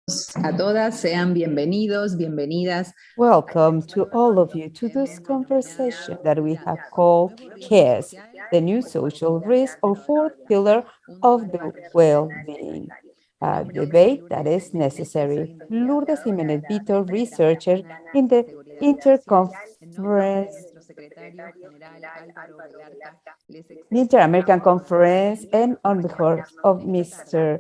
a todas, sean bienvenidos, bienvenidas. Welcome to all of you to this conversation that we have called CARES, the new social risk or fourth pillar of the well-being. A debate that is necessary. Lourdes Jimenez Vitor, researcher in the Interconference the Inter-American Conference, and on behalf of Mr.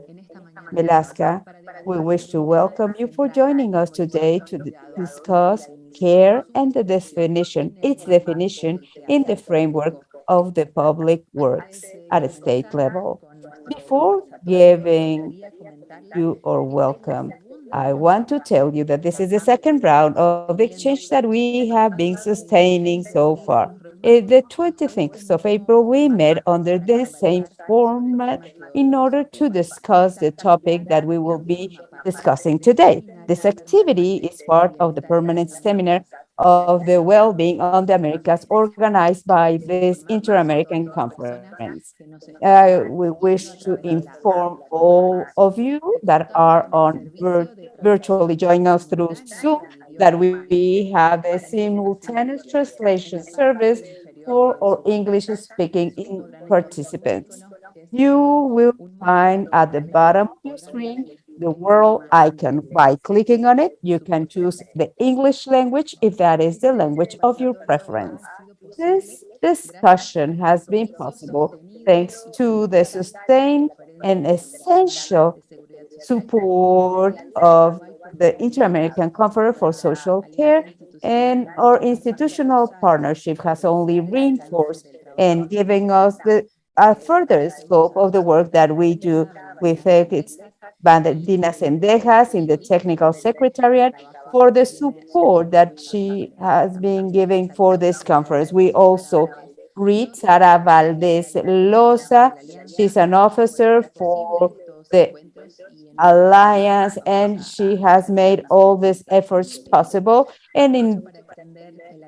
Velasca, we wish to welcome you for joining us today to discuss care and its definition in the framework of the public works at a state level. Before giving you or welcome, I want to tell you that this is the second round of exchange that we have been sustaining so far. The 25th of April, we met under the same format in order to discuss the topic that we will be discussing today. This activity is part of the permanent seminar of the well-being on the Americas organized by this Inter-American Conference. We wish to inform all of you that are virtually joining us through Zoom that we have a simultaneous translation service for our English-speaking participants. You will find at the bottom of your screen the world icon. By clicking on it, you can choose the English language if that is the language of your preference. This discussion has been possible thanks to the sustained and essential support of the Inter-American Conference for Social Care, and our institutional partnership has only reinforced and giving us a further scope of the work that we do with its Dina Sendejas in the technical secretariat for the support that she has been giving for this conference. We also greet Sara Valdez Loza. She's an officer for the Alliance, and she has made all these efforts possible. And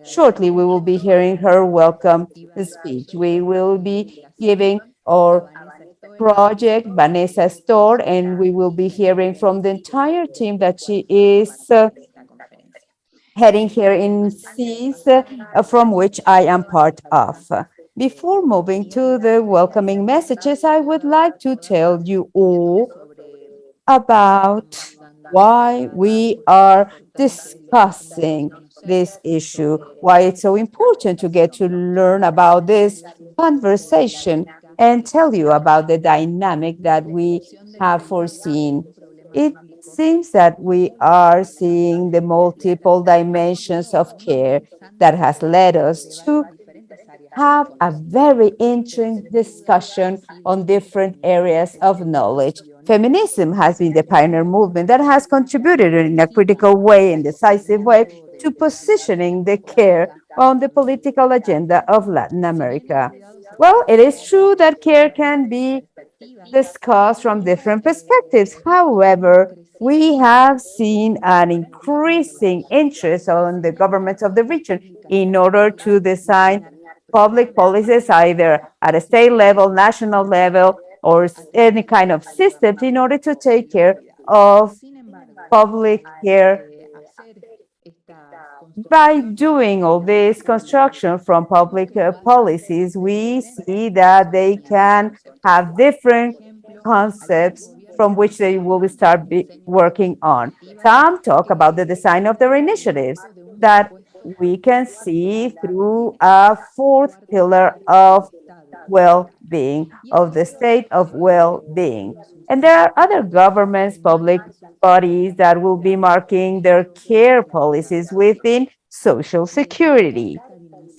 shortly, we will be hearing her welcome speech. We will be giving our project, Vanessa Store, and we will be hearing from the entire team that she is heading here in CES, from which I am part of. Before moving to the welcoming messages, I would like to tell you all about why we are discussing this issue, why it's so important to get to learn about this conversation and tell you about the dynamic that we have foreseen. It seems that we are seeing the multiple dimensions of care that has led us to have a very interesting discussion on different areas of knowledge. Feminism has been the pioneer movement that has contributed in a critical way and decisive way to positioning the care on the political agenda of Latin America. Well, it is true that care can be discussed from different perspectives. However, we have seen an increasing interest on the governments of the region in order to design public policies either at a state level, national level, or any kind of systems in order to take care of public care. By doing all this construction from public policies, we see that they can have different concepts from which they will start working on. Some talk about the design of their initiatives that we can see through a fourth pillar of well-being, of the state of well-being. And there are other governments, public bodies that will be marking their care policies within Social Security.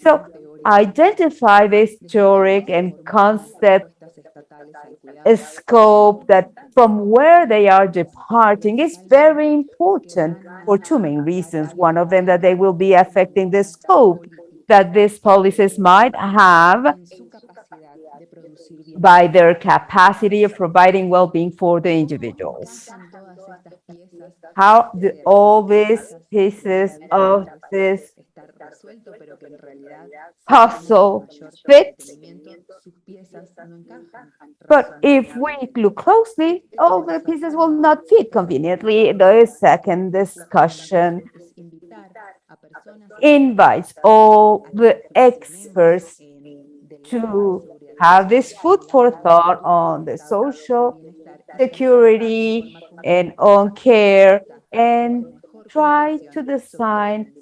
So identify the historic and concept scope that from where they are departing is very important for two main reasons. One of them that they will be affecting the scope that these policies might have by their capacity of providing well-being for the individuals. How do all these pieces of this puzzle fit? But if we look closely, all the pieces will not fit conveniently. The second discussion invites all the experts to have this food for thought on the social security and on care and try to design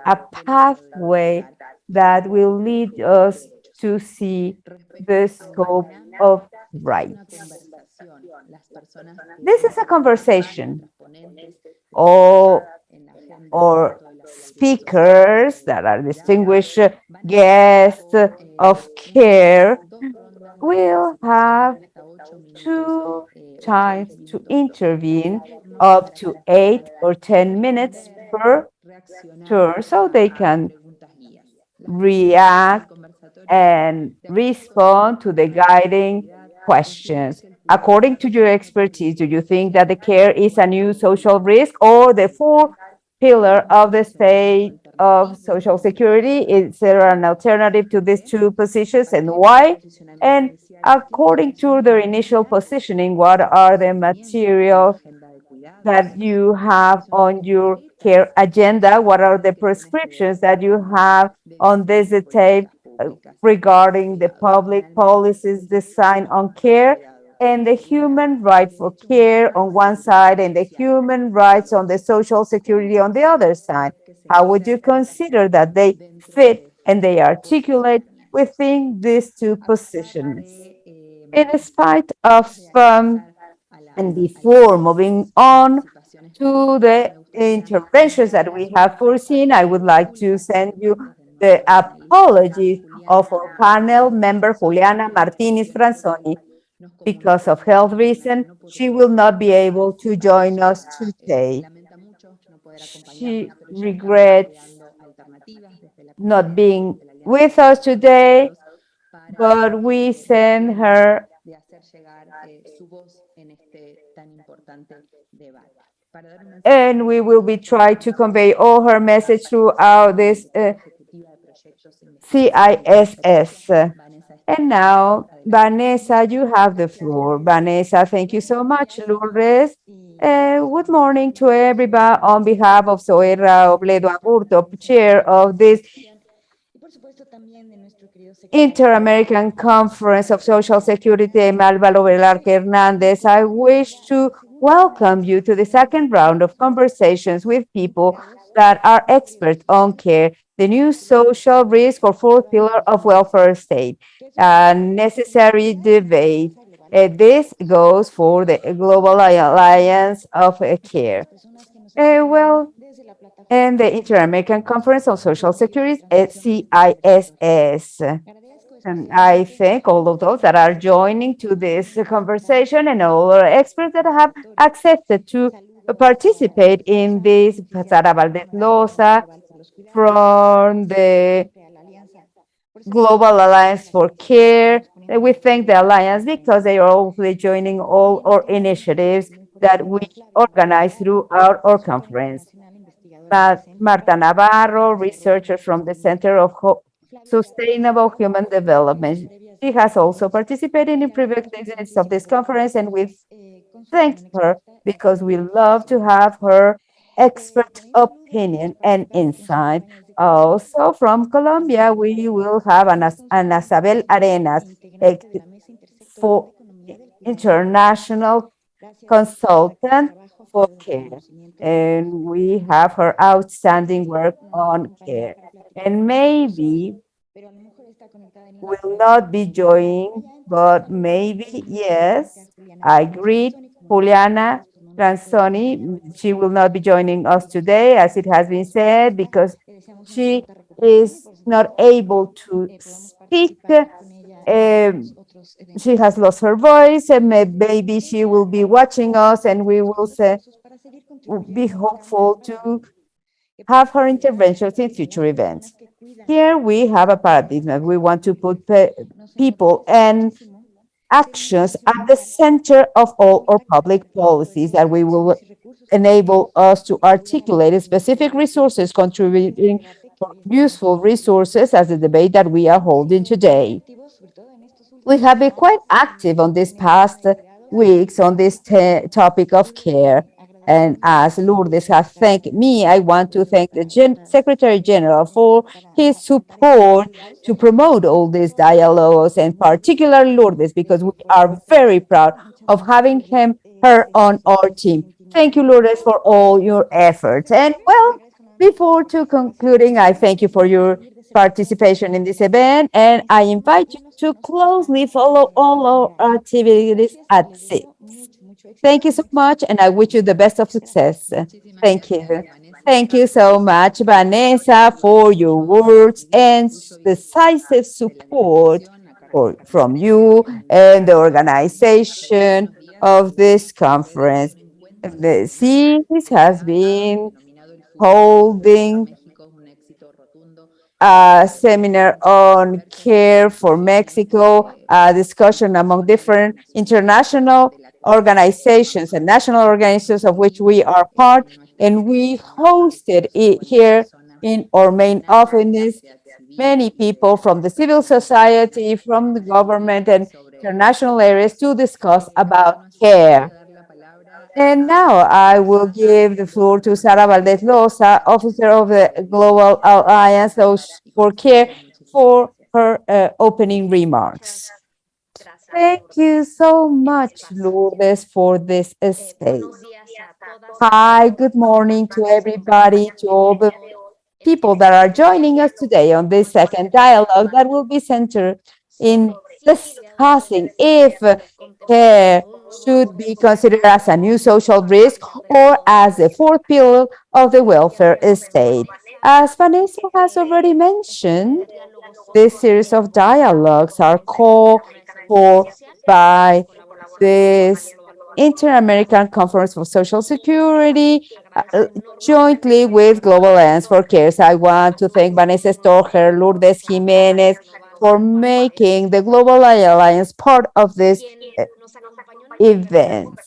a pathway that will lead us to see the scope of rights. This is a conversation. All or speakers that are distinguished guests of care will have 2 times to intervene, up to 8 or 10 minutes per turn, so they can react and respond to the guiding questions. According to your expertise, do you think that the care is a new social risk or the fourth pillar of the state of Social Security? Is there an alternative to these two positions and why? And according to their initial positioning, what are the materials that you have on your care agenda? What are the prescriptions that you have on this tape regarding the public policies designed on care and the human right for care on one side and the human rights on the social security on the other side? How would you consider that they fit and they articulate within these two positions? In spite of and before moving on to the interventions that we have foreseen, I would like to send you the apologies of our panel member, Juliana Martinez Franzoni. Because of health reasons, she will not be able to join us today. She regrets not being with us today, but we send her and we will be trying to convey all her message throughout this CISS. And now, Vanessa, you have the floor. Vanessa, thank you so much, Lourdes. Good morning to everybody on behalf of Zoera Obledo Aburto, chair of this Inter-American Conference of Social Security, Álvaro Velarque Hernandez. I wish to welcome you to the second round of conversations with people that are experts on care, the new social risk or fourth pillar of welfare state, a necessary debate. This goes for the Global Alliance of Care. And the Inter-American Conference on Social Security, CISS. And I thank all of those that are joining to this conversation and all our experts that have accepted to participate in this. Sara Valdez Loza from the Global Alliance for Care. We thank the Alliance because they are also joining all our initiatives that we organize throughout our conference. Marta Navarro, researcher from the Center of Sustainable Human Development. She has also participated in previous editions of this conference, and we thank her because we love to have her expert opinion and insight. Also from Colombia, we will have Ana Isabel Arenas, for international consultant for care. And we have her outstanding work on care. And maybe will not be joining, but maybe yes. I greet Juliana Franzoni. She will not be joining us today, as it has been said, because she is not able to speak. She has lost her voice, and maybe she will be watching us, and we will be hopeful to have her interventions in future events. Here we have a paradigm. We want to put people and actions at the center of all our public policies that we will enable us to articulate specific resources contributing useful resources as the debate that we are holding today. We have been quite active on these past weeks on this topic of care. And as Lourdes has thanked me, I want to thank the Secretary General for his support to promote all these dialogues, and particularly Lourdes, because we are very proud of having her on our team. Thank you, Lourdes, for all your efforts. And well, before to concluding, I thank you for your participation in this event, and I invite you to closely follow all our activities at SIG. Thank you so much, and I wish you the best of success. Thank you. Thank you so much, Vanessa, for your words and decisive support from you and the organization of this conference. The CIS has been holding a seminar on care for Mexico, a discussion among different international organizations and national organizations of which we are part, and we hosted it here in our main office. Many people from the civil society, from the government and international areas to discuss about care. And now I will give the floor to Sara Valdez Loza, officer of the Global Alliance for Care, for her opening remarks. Thank you so much, Lourdes, for this space. Hi, good morning to everybody, to all the people that are joining us today on this second dialogue that will be centered in discussing if care should be considered as a new social risk or as a fourth pillar of the welfare state. As Vanessa has already mentioned, this series of dialogues are called for by this Inter-American Conference for Social Security, jointly with Global Alliance for Care. I want to thank Vanessa Stocher, Lourdes Jimenez, for making the Global Alliance part of this event.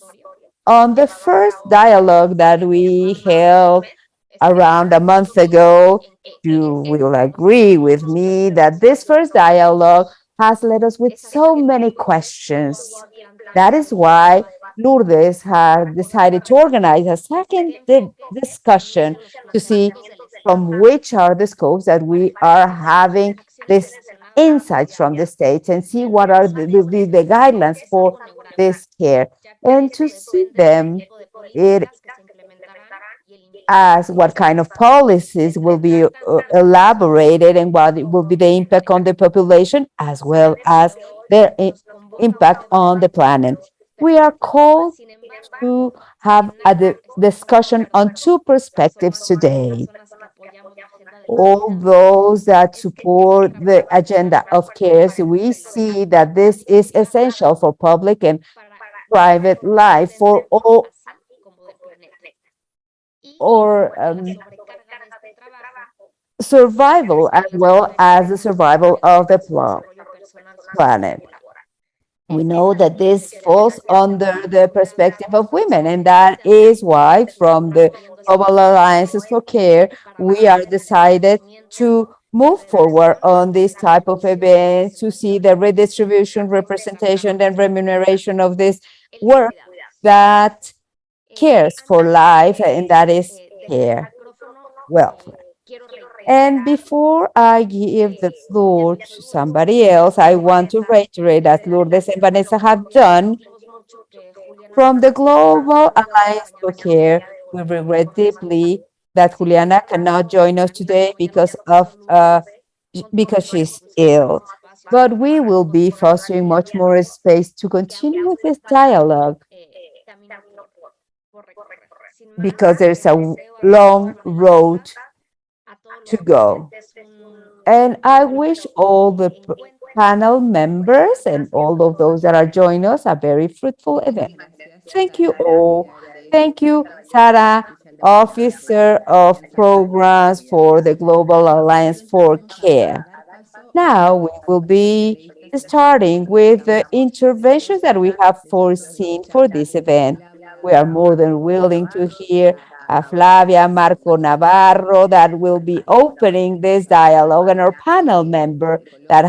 On the first dialogue that we held around a month ago, you will agree with me that this first dialogue has led us with so many questions. That is why Lourdes has decided to organize a second discussion to see from which are the scopes that we are having this insights from the states and see what are the guidelines for this care, and to see them it as what kind of policies will be elaborated and what will be the impact on the population as well as their impact on the planet. We are called to have a discussion on two perspectives today. All those that support the agenda of CARES, we see that this is essential for public and private life for all or survival as well as the survival of the planet. We know that this falls under the perspective of women, and that is why from the Global Alliances for Care, we are decided to move forward on this type of events to see the redistribution, representation, and remuneration of this work that cares for life, and that is care, welfare. And before I give the floor to somebody else, I want to reiterate, as Lourdes and Vanessa have done, from the Global Alliance for Care, we regret deeply that Juliana cannot join us today because she's ill. But we will be fostering much more space to continue with this dialogue because there's a long road to go. And I wish all the panel members and all of those that are joining us a very fruitful event. Thank you all. Thank you, Sara, Officer of Programs for the Global Alliance for Care. Now we will be starting with the interventions that we have foreseen for this event. We are more than willing to hear Flavia Marco Navarro, that will be opening this dialogue, and our panel member that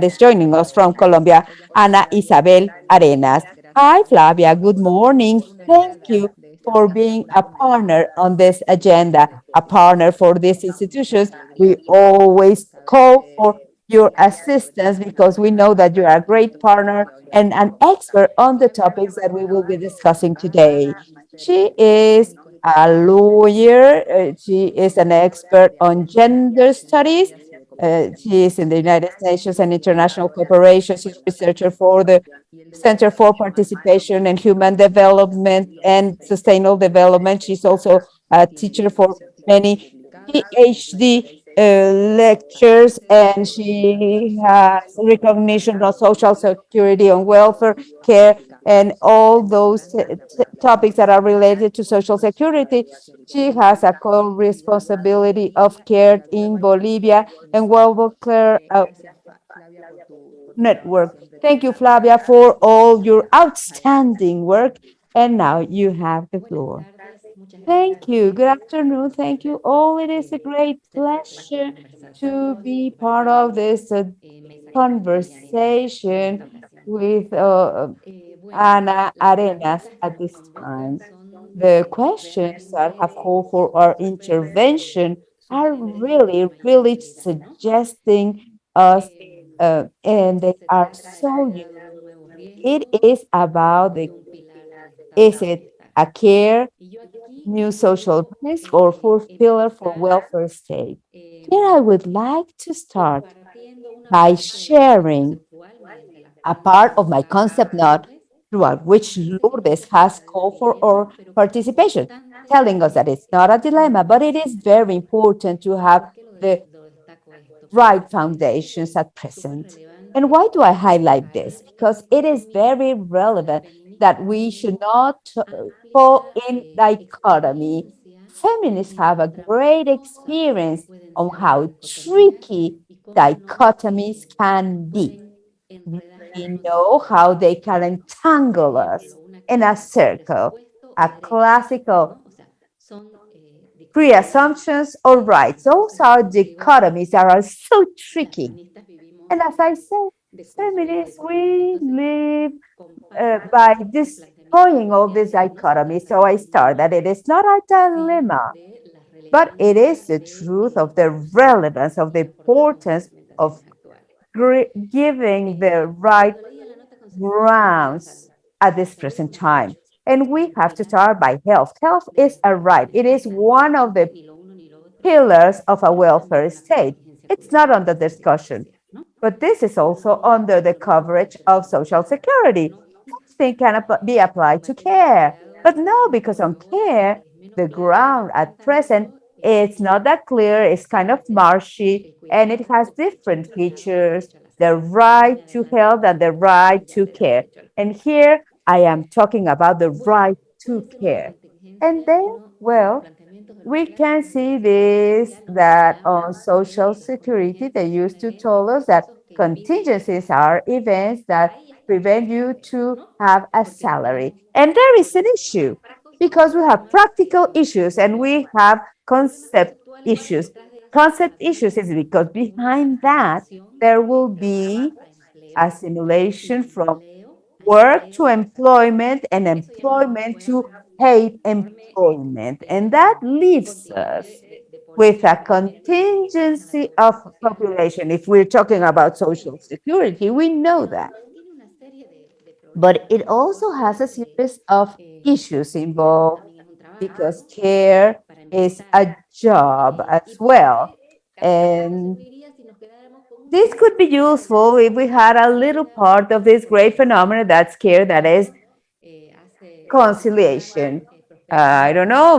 is joining us from Colombia, Ana Isabel Arenas. Hi, Flavia. Good morning. Thank you for being a partner on this agenda, a partner for these institutions. We always call for your assistance because we know that you are a great partner and an expert on the topics that we will be discussing today. She is a lawyer. She is an expert on gender studies. She is in the United Nations and international cooperation. She's researcher for the Center for Participation in Human Development and Sustainable Development. She's also a teacher for many PhD lectures, and she has recognition of social security and welfare care and all those topics that are related to social security. She has a co-responsibility of care in Bolivia and World Care Network. Thank you, Flavia, for all your outstanding work. And now you have the floor. Thank you. Good afternoon. Thank you all. It is a great pleasure to be part of this conversation with Ana Arenas at this time. The questions that have called for our intervention are really, really suggesting us, and they are so unique. It is about is it a care, new social risk, or fourth pillar for welfare state? Here I would like to start by sharing a part of my concept note throughout which Lourdes has called for our participation, telling us that it's not a dilemma, but it is very important to have the right foundations at present. And why do I highlight this? Because it is very relevant that we should not fall in dichotomy. Feminists have a great experience on how tricky dichotomies can be. We know how they can entangle us in a circle, a classical pre-assumptions or rights. Those are dichotomies that are so tricky. And as I said, feminists, we live by destroying all these dichotomies. So I start that it is not a dilemma, but it is the truth of the relevance, of the importance of giving the right grounds at this present time. And we have to start by health. Health is a right. It is one of the pillars of a welfare state. It's not under discussion, but this is also under the coverage of Social Security. Thing can be applied to care, but no, because on care, the ground at present, it's not that clear, it's kind of marshy, and it has different features, the right to health and the right to care. And here I am talking about the right to care. And then, well, we can see this that on Social Security, they used to tell us that contingencies are events that prevent you to have a salary. And there is an issue because we have practical issues and we have concept issues. Concept issues is because behind that, there will be assimilation from work to employment and employment to paid employment. And that leaves us with a contingency of population. If we're talking about Social Security, we know that. But it also has a series of issues involved because care is a job as well. And this could be useful if we had a little part of this great phenomenon that's care, that is conciliation. I don't know,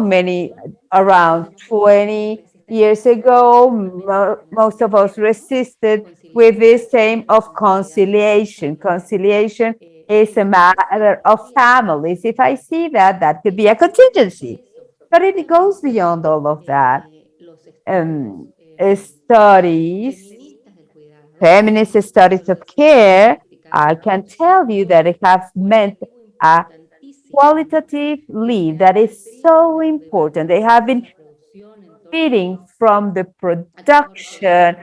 around 20 years ago, most of us resisted with this theme of conciliation. Conciliation is a matter of families. If I see that, that could be a contingency. But it goes beyond all of that. Studies, feminist studies of care, I can tell you that it has meant a qualitative leave that is so important. They have been feeding from the production,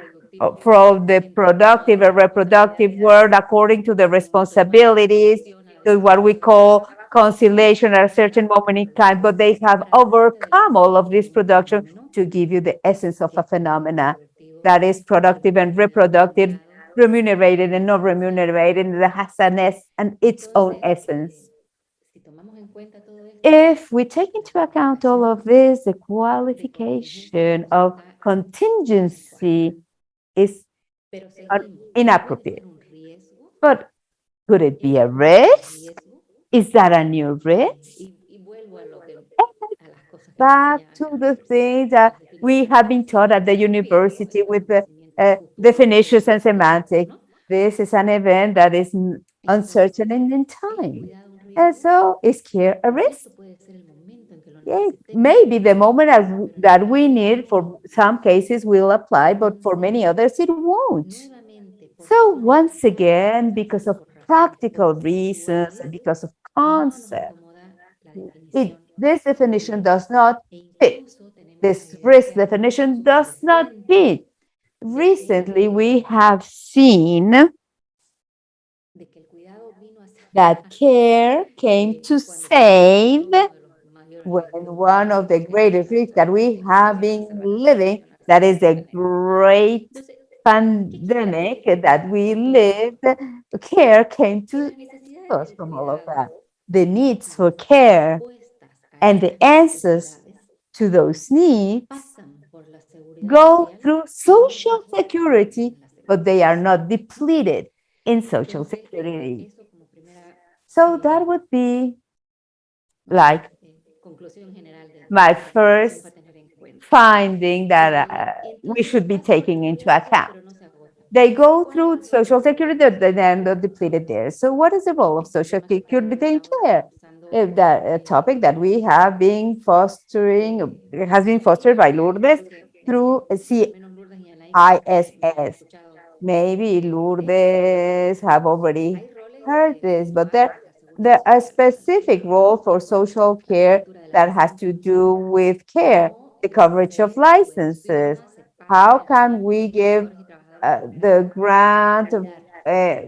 from the productive and reproductive world according to the responsibilities, to what we call conciliation at a certain moment in time, but they have overcome all of this production to give you the essence of a phenomena that is productive and reproductive, remunerated and not remunerated, and that has and its own essence. If we take into account all of this, the qualification of contingency is inappropriate. But could it be a risk? Is that a new risk? Back to the things that we have been taught at the university with the definitions and semantics. This is an event that is uncertain in time. And so is care a risk? Yeah, maybe the moment that we need for some cases will apply, but for many others it won't. So once again, because of practical reasons, because of concept, this definition does not fit. This risk definition does not fit. Recently, we have seen that care came to save when one of the greatest risks that we have been living, that is the great pandemic that we lived, care came to us from all of that. The needs for care and the answers to those needs go through social security, but they are not depleted in social security. So that would be like my first finding that we should be taking into account. They go through social security, then they're depleted there. So what is the role of social security in care? That topic that we have been fostering, has been fostered by Lourdes through CISS. Maybe Lourdes have already heard this, but there are specific role for social care that has to do with care, the coverage of licenses. How can we give the grant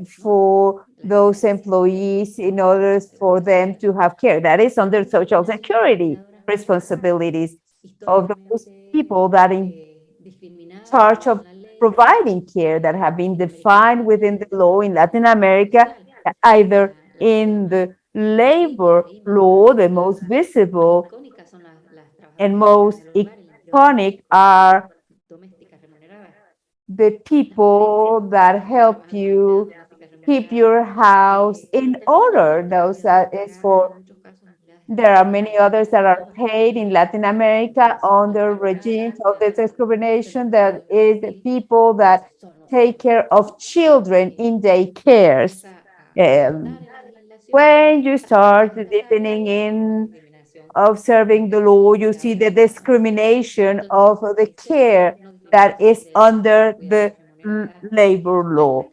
for those employees in order for them to have care? That is under social security responsibilities of those people that in charge of providing care that have been defined within the law in Latin America, either in the labor law, the most visible and most iconic are the people that help you keep your house in order. Those that is for, there are many others that are paid in Latin America under regimes of discrimination. That is the people that take care of children in daycares. When you start deepening in observing the law, you see the discrimination of the care that is under the labor law.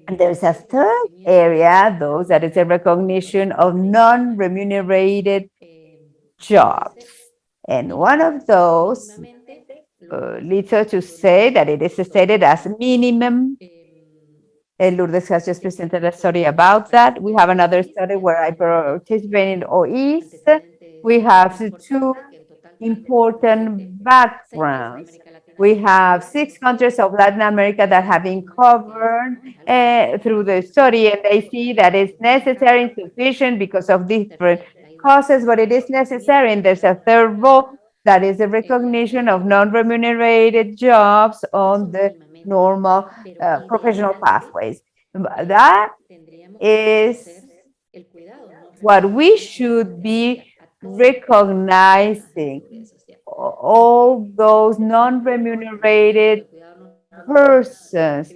And there's a third area, though, that is a recognition of non-remunerated jobs. And one of those leads us to say that it is stated as minimum. Lourdes has just presented a study about that. We have another study where I participate in OIS. We have two important backgrounds. We have 6 countries of Latin America that have been covered through the study, and they see that it's necessary and sufficient because of different causes, but it is necessary. And there's a third role that is the recognition of non-remunerated jobs on the normal professional pathways. That is what we should be recognizing, all those non-remunerated persons.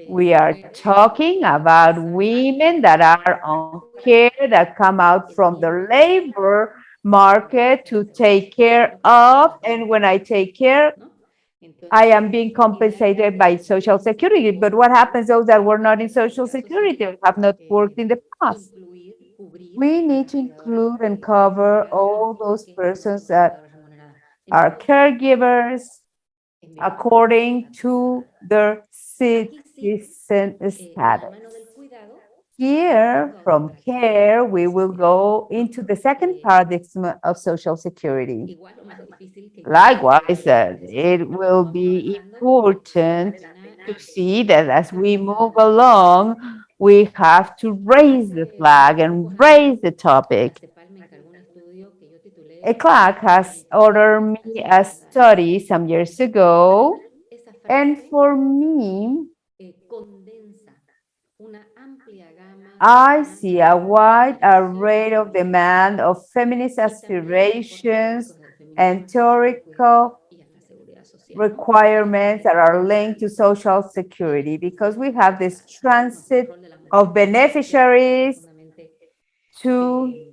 We are talking about women that are on care, that come out from the labor market to take care of, and when I take care, I am being compensated by Social Security. But what happens those that were not in Social Security or have not worked in the past? We need to include and cover all those persons that are caregivers according to their citizen status. Here, from care, we will go into the second paradigm of Social Security. Likewise, it will be important to see that as we move along, we have to raise the flag and raise the topic. ECLAC has ordered me a study some years ago, and for me, I see a wide array of demand of feminist aspirations and theoretical requirements that are linked to Social Security because we have this transit of beneficiaries to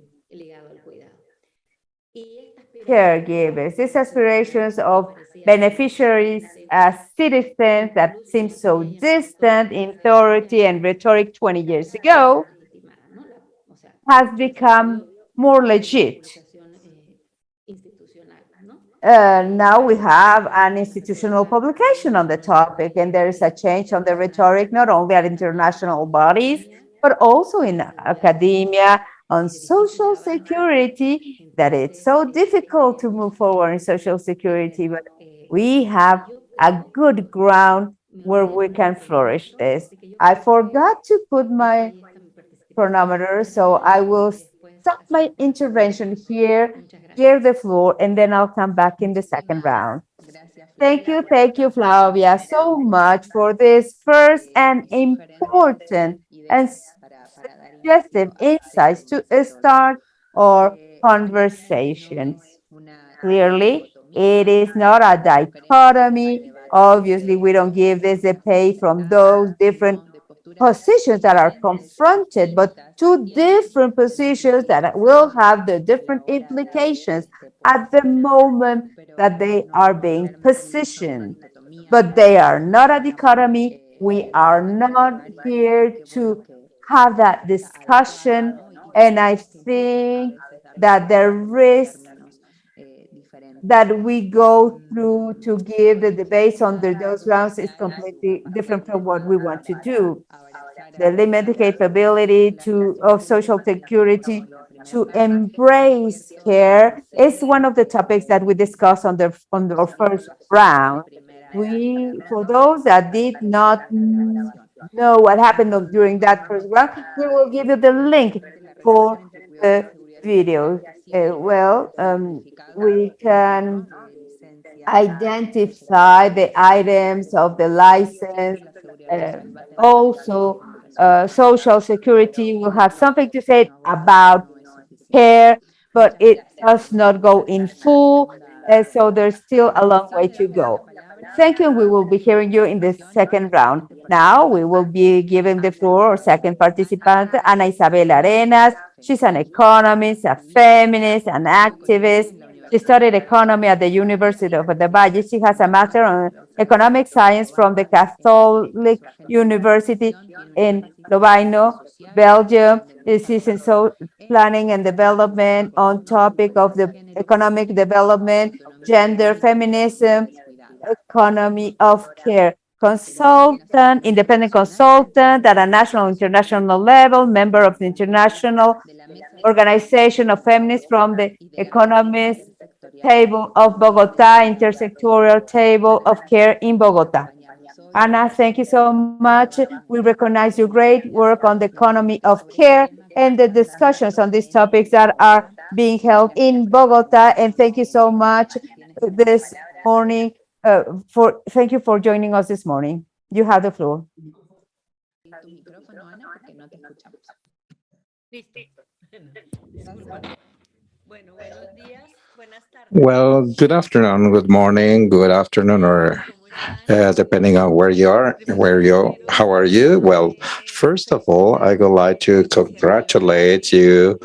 caregivers. These aspirations of beneficiaries as citizens that seem so distant in theory and rhetoric 20 years ago has become more legit. Now we have an institutional publication on the topic, and there is a change on the rhetoric, not only at international bodies, but also in academia on Social Security, that it's so difficult to move forward in Social Security, but we have a good ground where we can flourish this. I forgot to put my chronometer, so I will stop my intervention here, clear the floor, and then I'll come back in the second round. Thank you, Flavia, so much for this first and important and suggestive insights to start our conversation. Clearly, it is not a dichotomy. Obviously, we don't give this a pay from those different positions that are confronted, but two different positions that will have the different implications at the moment that they are being positioned. But they are not a dichotomy. We are not here to have that discussion. And I think that the risk that we go through to give the debates under those grounds is completely different from what we want to do. The limited capability of Social Security to embrace care is one of the topics that we discussed on the first round. For those that did not know what happened during that first round, we will give you the link for the video. We can identify the items of the license. Also, Social Security will have something to say about care, but it does not go in full. So there's still a long way to go. Thank you. We will be hearing you in the second round. Now we will be giving the floor our second participant, Ana Isabel Arenas. She's an economist, a feminist, an activist. She studied economy at the University of the Valle. She has a master on economic science from the Catholic University in Lovaino, Belgium. This is in planning and development on topic of the economic development, gender, feminism, economy of care. Consultant, independent consultant at a national international level, member of the International Organization of Feminists from the Economist Table of Bogota, Intersectorial Table of Care in Bogota. Ana, thank you so much. We recognize your great work on the economy of care and the discussions on these topics that are being held in Bogota. And thank you so much this morning. Thank you for joining us this morning. You have the floor. Well, good afternoon, good morning, good afternoon, or depending on where you are, how are you? Well, first of all, I would like to congratulate you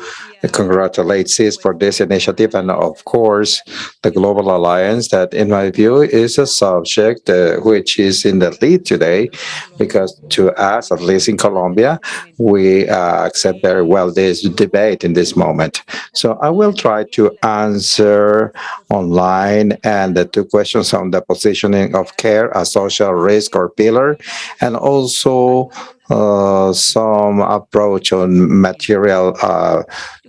congratulate CIS for this initiative, and of course, the Global Alliance, that in my view is a subject which is in the lead today, because to us, at least in Colombia, we accept very well this debate in this moment. So I will try to answer online and the two questions on the positioning of care as social risk or pillar, and also some approach on material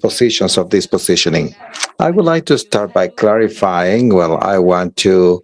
positions of this positioning. I would like to start by clarifying. Well, I want to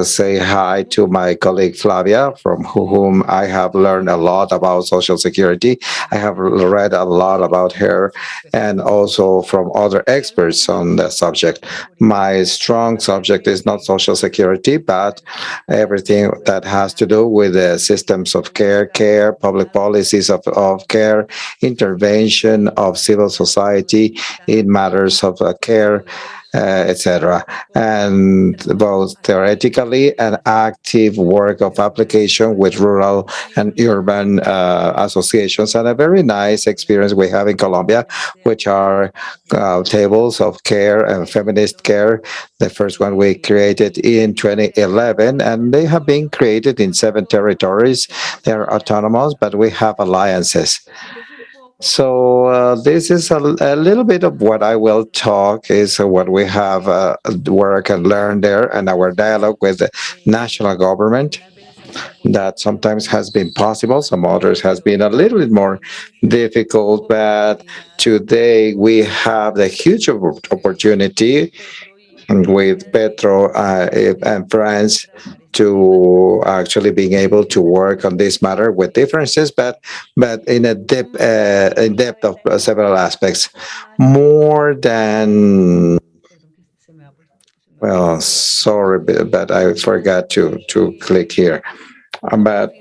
say hi to my colleague Flavia, from whom I have learned a lot about Social Security. I have read a lot about her, and also from other experts on the subject. My strong subject is not Social Security, but everything that has to do with the systems of care, public policies of care, intervention of civil society in matters of care, etc. And both theoretically and active work of application with rural and urban associations, and a very nice experience we have in Colombia, which are tables of care and feminist care. The first one we created in 2011, and they have been created in 7 territories. They are autonomous, but we have alliances. So this is a little bit of what I will talk, is what we have work and learn there, and our dialogue with the national government, that sometimes has been possible, some others has been a little bit more difficult, but today we have the huge opportunity with Petro and France to actually being able to work on this matter with differences, but in depth of several aspects, more than, well, sorry, but I forgot to click here. But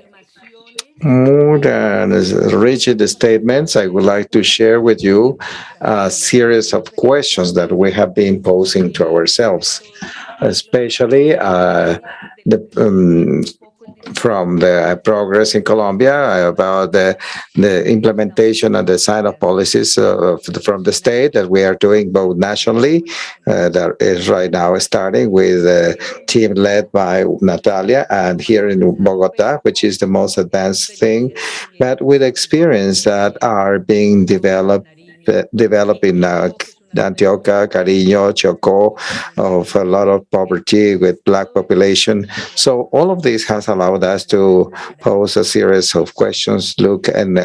more than rigid statements, I would like to share with you a series of questions that we have been posing to ourselves, especially the from the progress in Colombia about the implementation and design of policies from the state that we are doing both nationally, that is right now starting with a team led by Natalia, and here in Bogota, which is the most advanced thing, but with experience that are being developed in Antioquia, Cariño, Chocó, of a lot of poverty with black population. So all of this has allowed us to pose a series of questions, look and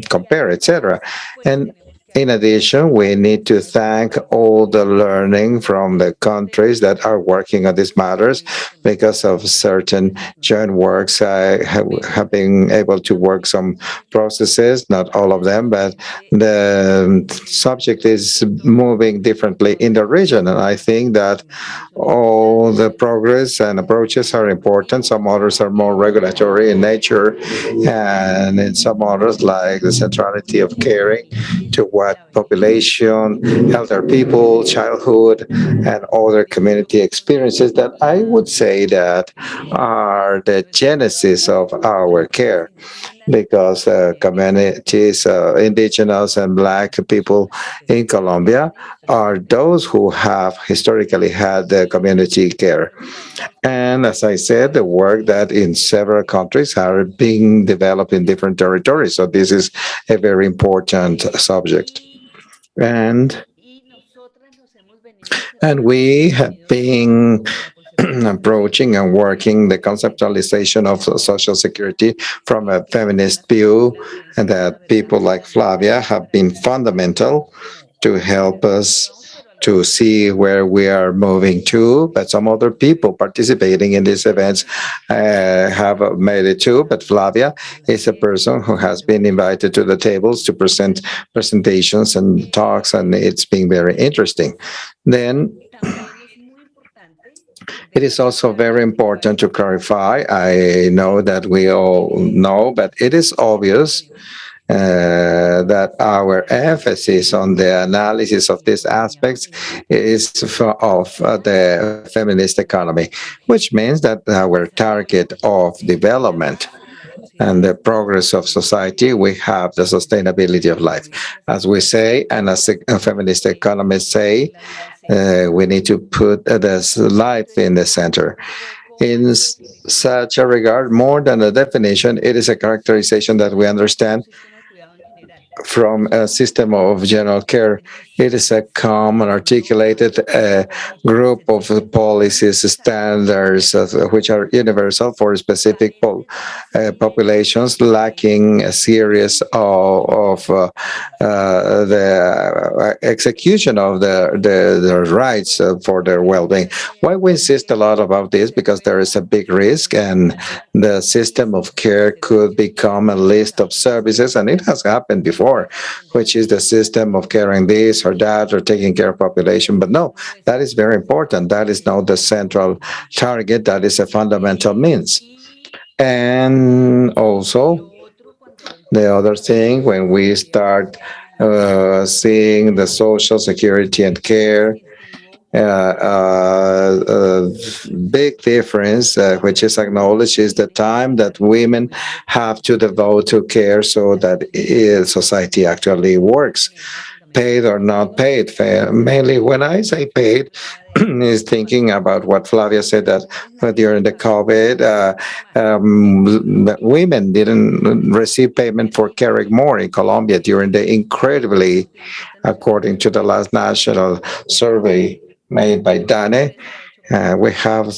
compare, etc. And in addition, we need to thank all the learning from the countries that are working on these matters, because of certain joint works. I have been able to work some processes, not all of them, but the subject is moving differently in the region. And I think that all the progress and approaches are important. Some others are more regulatory in nature, and in some others, like the centrality of caring to what population, elder people, childhood, and other community experiences, that I would say that are the genesis of our care, because communities, indigenous and black people in Colombia, are those who have historically had the community care. And as I said, the work that in several countries are being developed in different territories. So this is a very important subject. And we have been approaching and working the conceptualization of Social Security from a feminist view, and that people like Flavia have been fundamental to help us to see where we are moving to. But some other people participating in these events have made it too. But Flavia is a person who has been invited to the tables to present presentations and talks, and it's been very interesting. Then it is also very important to clarify. I know that we all know, but it is obvious that our emphasis on the analysis of these aspects is of the feminist economy, which means that our target of development and the progress of society, we have the sustainability of life. As we say, and as feminist economists say, we need to put this life in the center. In such a regard, more than a definition, it is a characterization that we understand from a system of general care. It is a common, articulated group of policies, standards, which are universal for specific populations, lacking a series of the execution of the rights for their well-being. Why we insist a lot about this? Because there is a big risk, and the system of care could become a list of services, and it has happened before, which is the system of caring this or that or taking care of population. But no, that is very important. That is not the central target. That is a fundamental means. And also, the other thing, when we start seeing the social security and care, big difference, which is acknowledged, is the time that women have to devote to care so that society actually works, paid or not paid. Mainly, when I say paid, is thinking about what Flavia said, that during the COVID, women didn't receive payment for caring more in Colombia during the incredibly, according to the last national survey made by DANE. We have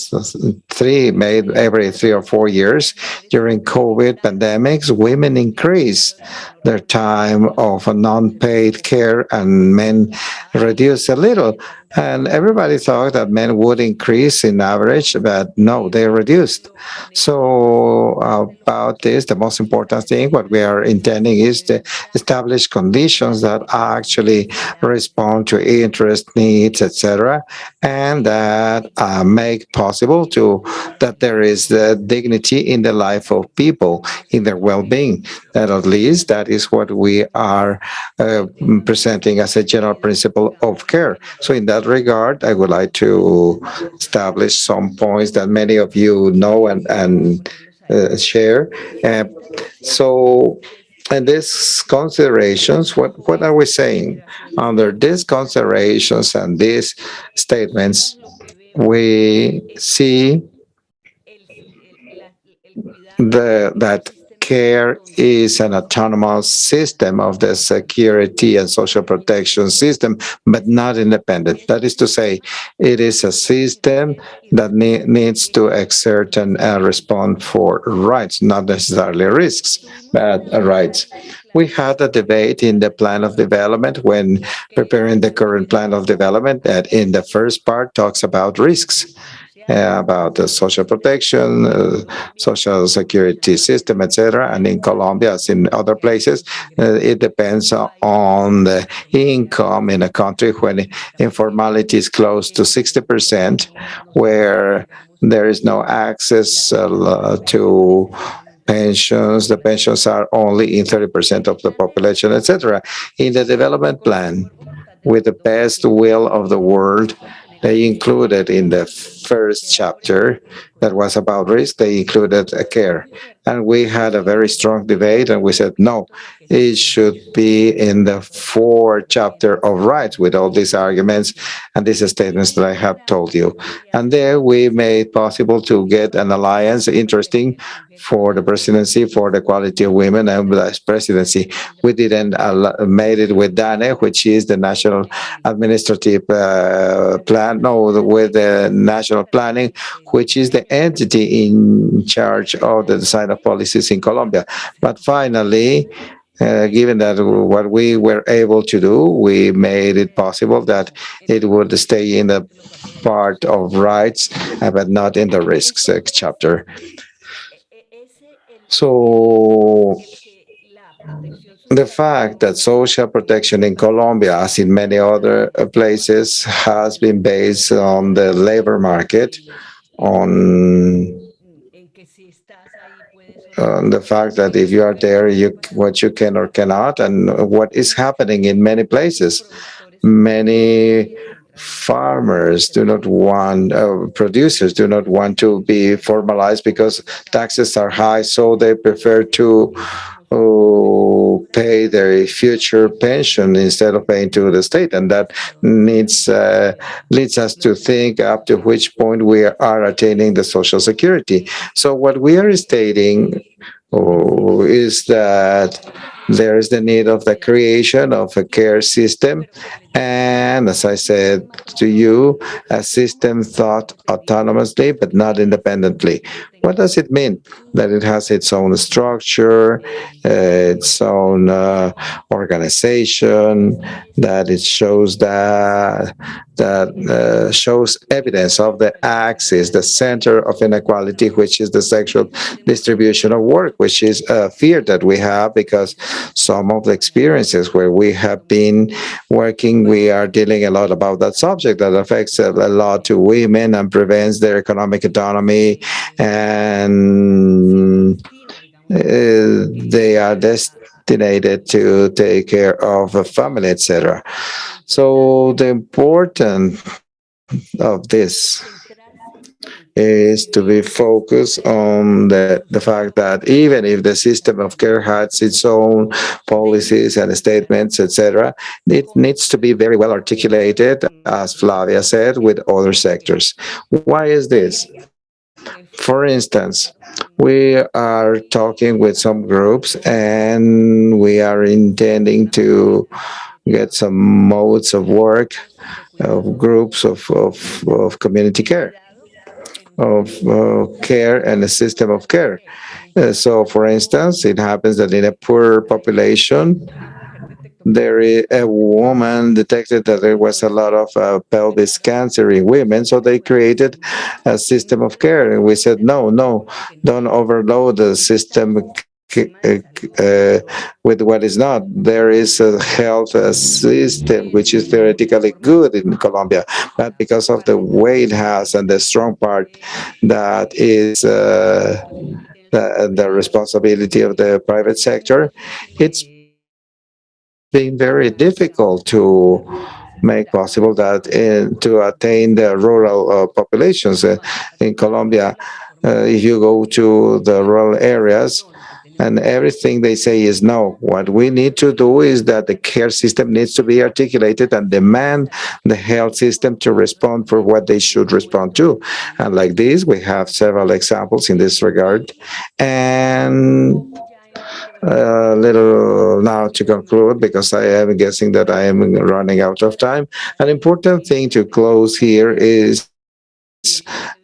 three made every 3 or 4 years. During COVID pandemics, women increase their time of non-paid care and men reduce a little. And everybody thought that men would increase in average, but no, they reduced. So about this, the most important thing, what we are intending is to establish conditions that actually respond to interest, needs, etc., and that make possible to that there is dignity in the life of people, in their well-being. That at least that is what we are presenting as a general principle of care. So in that regard, I would like to establish some points that many of you know and share. Uh, so and these considerations, what are we saying? Under these considerations and these statements, we see that care is an autonomous system of the security and social protection system, but not independent. That is to say, it is a system that needs to exert and respond for rights, not necessarily risks, but rights. We had a debate in the plan of development when preparing the current plan of development that in the first part talks about risks, about the social protection, social security system, etc. And in Colombia, as in other places, it depends on the income in a country when informality is close to 60%, where there is no access to pensions. The pensions are only in 30% of the population, etc. In the development plan, with the best will of the world, they included in the first chapter that was about risk, they included a care. And we had a very strong debate, and we said, no, it should be in the fourth chapter of rights with all these arguments and these statements that I have told you. And there we made possible to get an alliance interesting for the presidency, for the equality of women and vice presidency. We didn't made it with DANE, which is the National Administrative Plan, no, with the National Planning, which is the entity in charge of the design of policies in Colombia. But finally, given that what we were able to do, we made it possible that it would stay in the part of rights, but not in the risks chapter. So the fact that social protection in Colombia, as in many other places, has been based on the labor market, on the fact that if you are there, what you can or cannot, and what is happening in many places. Many farmers do not want, producers do not want to be formalized because taxes are high, so they prefer to pay their future pension instead of paying to the state, and that needs leads us to think up to which point we are attaining the social security. So what we are stating is that there is the need of the creation of a care system, and as I said to you, a system thought autonomously but not independently. What does it mean? That it has its own structure, its own organization, that it shows that shows evidence of the axis, the center of inequality, which is the sexual distribution of work, which is a fear that we have because some of the experiences where we have been working, we are dealing a lot about that subject that affects a lot to women and prevents their economic autonomy, and they are destinated to take care of a family, etc. So the importance of this is to be focused on the fact that even if the system of care has its own policies and statements, etc., it needs to be very well articulated, as Flavia said, with other sectors. Why is this? For instance, we are talking with some groups and we are intending to get some modes of work of groups of community care, of care and a system of care. So, for instance, it happens that in a poor population, there is a woman detected that there was a lot of pelvis cancer in women, so they created a system of care. And we said, no, no, don't overload the system with what is not. There is a health system which is theoretically good in Colombia, but because of the way it has and the strong part that is the responsibility of the private sector, it's been very difficult to make possible that to attain the rural populations in Colombia. If you go to the rural areas, and everything they say is no. What we need to do is that the care system needs to be articulated and demand the health system to respond for what they should respond to. And like this, we have several examples in this regard. And a little now to conclude, because I am guessing that I am running out of time. An important thing to close here is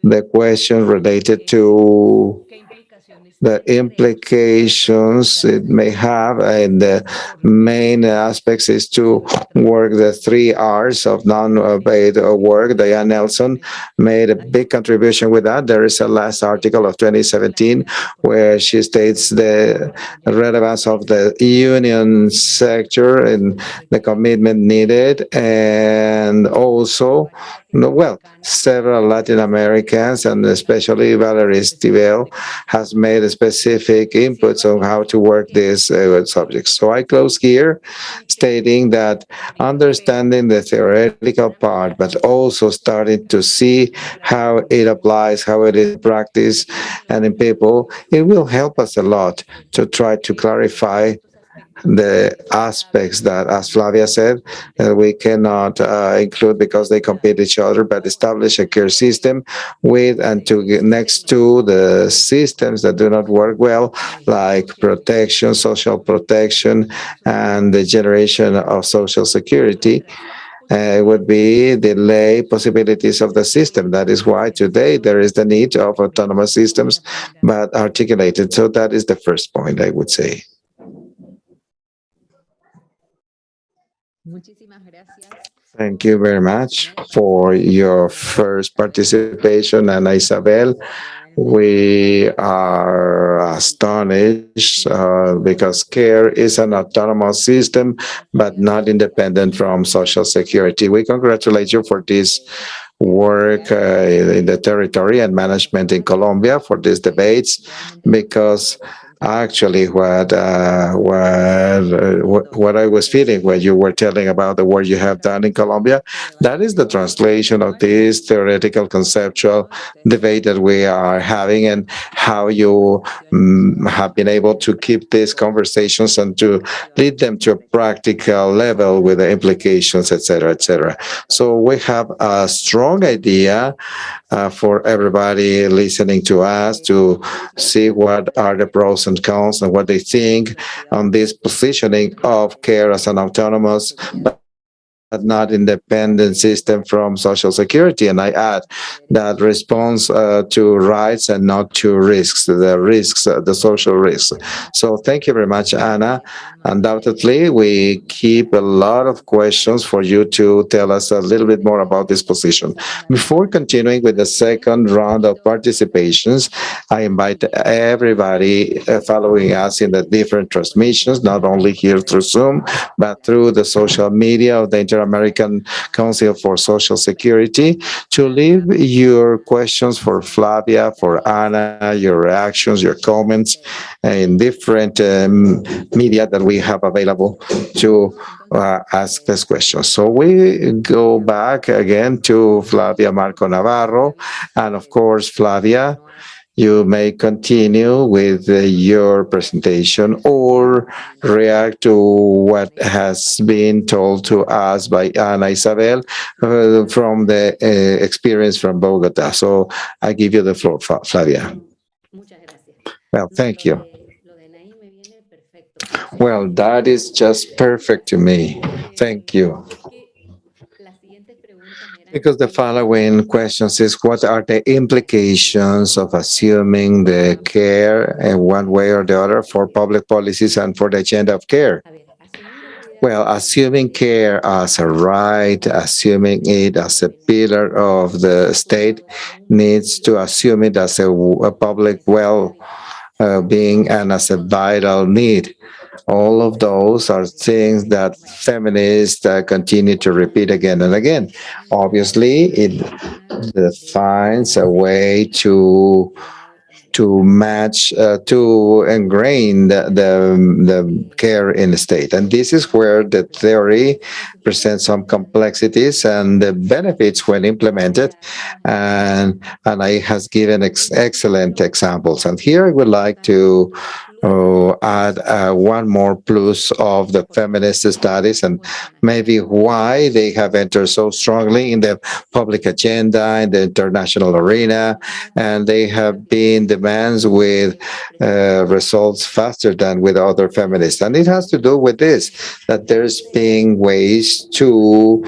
the question related to the implications it may have, and the main aspects is to work the 3 R's of non-paid work. Diane Nelson made a big contribution with that. There is a last article of 2017 where she states the relevance of the union sector and the commitment needed, and also, well, several Latin Americans, and especially Valerie Stivel, has made specific inputs on how to work these subjects. So I close here stating that understanding the theoretical part, but also starting to see how it applies, how it is practiced, and in people, it will help us a lot to try to clarify the aspects that, as Flavia said, we cannot include because they compete each other, but establish a care system with and to next to the systems that do not work well, like protection, social protection, and the generation of social security. Would be delay possibilities of the system. That is why today there is the need of autonomous systems, but articulated. So that is the first point, I would say. Thank you very much for your first participation, and Isabel. We are astonished because CARE is an autonomous system, but not independent from Social Security. We congratulate you for this work in the territory and management in Colombia for these debates, because actually what I was feeling when you were telling about the work you have done in Colombia. That is the translation of this theoretical conceptual debate that we are having, and how you have been able to keep these conversations and to lead them to a practical level with the implications, etc., etc. So we have a strong idea for everybody listening to us to see what are the pros and cons and what they think on this positioning of care as an autonomous but not independent system from Social Security. And I add that response to rights and not to risks, the social risks. So thank you very much, Anna. Undoubtedly, we keep a lot of questions for you to tell us a little bit more about this position. Before continuing with the second round of participations, I invite everybody following us in the different transmissions, not only here through Zoom, but through the social media of the Inter-American Council for Social Security, to leave your questions for Flavia, for Anna, your reactions, your comments in different media that we have available to ask this question. So we go back again to Flavia Marco Navarro. And of course, Flavia, you may continue with your presentation or react to what has been told to us by Ana Isabel from the experience from Bogota. So I give you the floor, Flavia. Well, thank you. Well, that is just perfect to me. Thank you. Because the following questions is, what are the implications of assuming the care in one way or the other for public policies and for the agenda of care? Well, assuming care as a right, assuming it as a pillar of the state, needs to assume it as a public well being and as a vital need. All of those are things that feminists continue to repeat again and again. Obviously, it defines a way to match, to ingrain the care in the state. And this is where the theory presents some complexities and the benefits when implemented. And I has given excellent examples. And here I would like to add one more plus of the feminist studies and maybe why they have entered so strongly in the public agenda, in the international arena, and they have been demands with results faster than with other feminists. And it has to do with this, that there's being ways to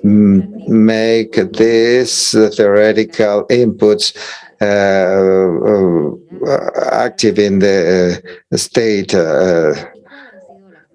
make this theoretical inputs active in the state.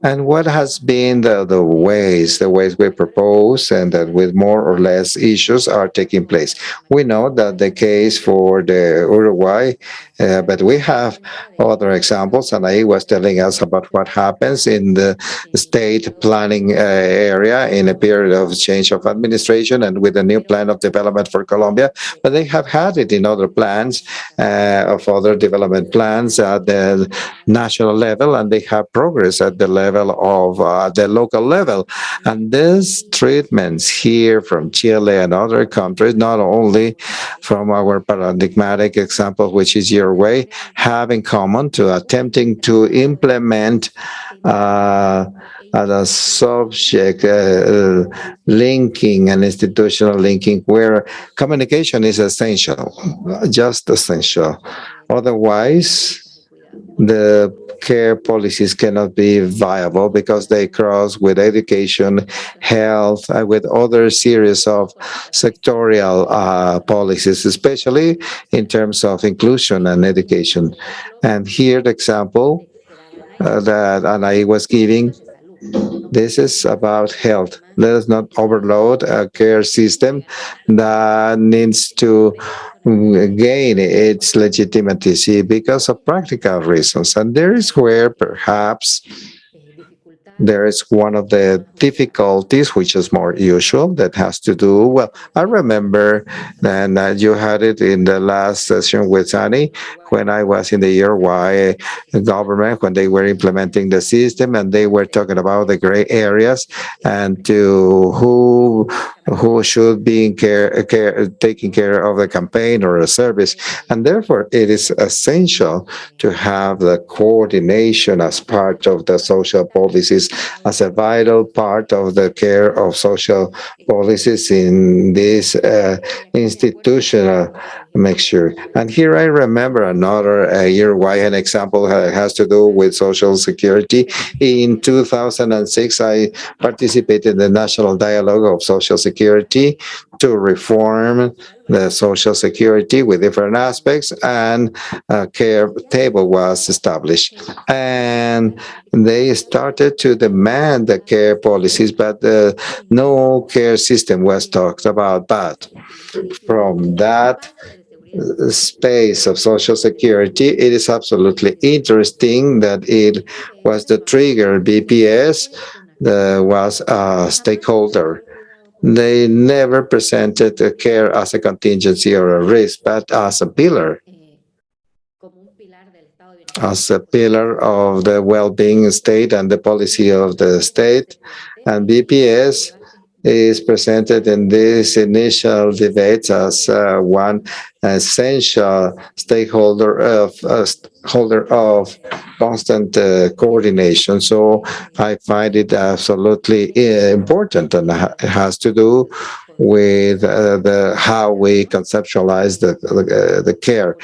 And what has been the ways we propose and that with more or less issues are taking place? We know that the case for the Uruguay, but we have other examples, and I was telling us about what happens in the state planning area in a period of change of administration and with a new plan of development for Colombia, but they have had it in other plans of other development plans at the national level, and they have progress at the level of the local level. And these treatments here from Chile and other countries, not only from our paradigmatic example, which is your way, have in common to attempting to implement as a subject linking and institutional linking where communication is essential, just essential. Otherwise, the care policies cannot be viable because they cross with education, health, with other series of sectorial policies, especially in terms of inclusion and education. And here the example that Anai was giving, this is about health. Let us not overload a care system that needs to gain its legitimacy because of practical reasons. And there is where perhaps there is one of the difficulties, which is more usual, that has to do, well, I remember that you had it in the last session with Annie, when I was in the year Y government, when they were implementing the system and they were talking about the gray areas and to who should be in taking care of the campaign or a service. And therefore, it is essential to have the coordination as part of the social policies, as a vital part of the care of social policies in this institutional mixture. And here I remember another year why an example has to do with social security. In 2006, I participated in the National Dialogue of Social Security to reform the social security with different aspects, and a care table was established. And they started to demand the care policies, but no care system was talked about. But from that space of social security, it is absolutely interesting that it was the trigger. BPS was a stakeholder. They never presented care as a contingency or a risk, but as a pillar of the well-being state and the policy of the state. And BPS is presented in these initial debates as one essential stakeholder of holder of constant coordination. So I find it absolutely important, and it has to do with the how we conceptualize the care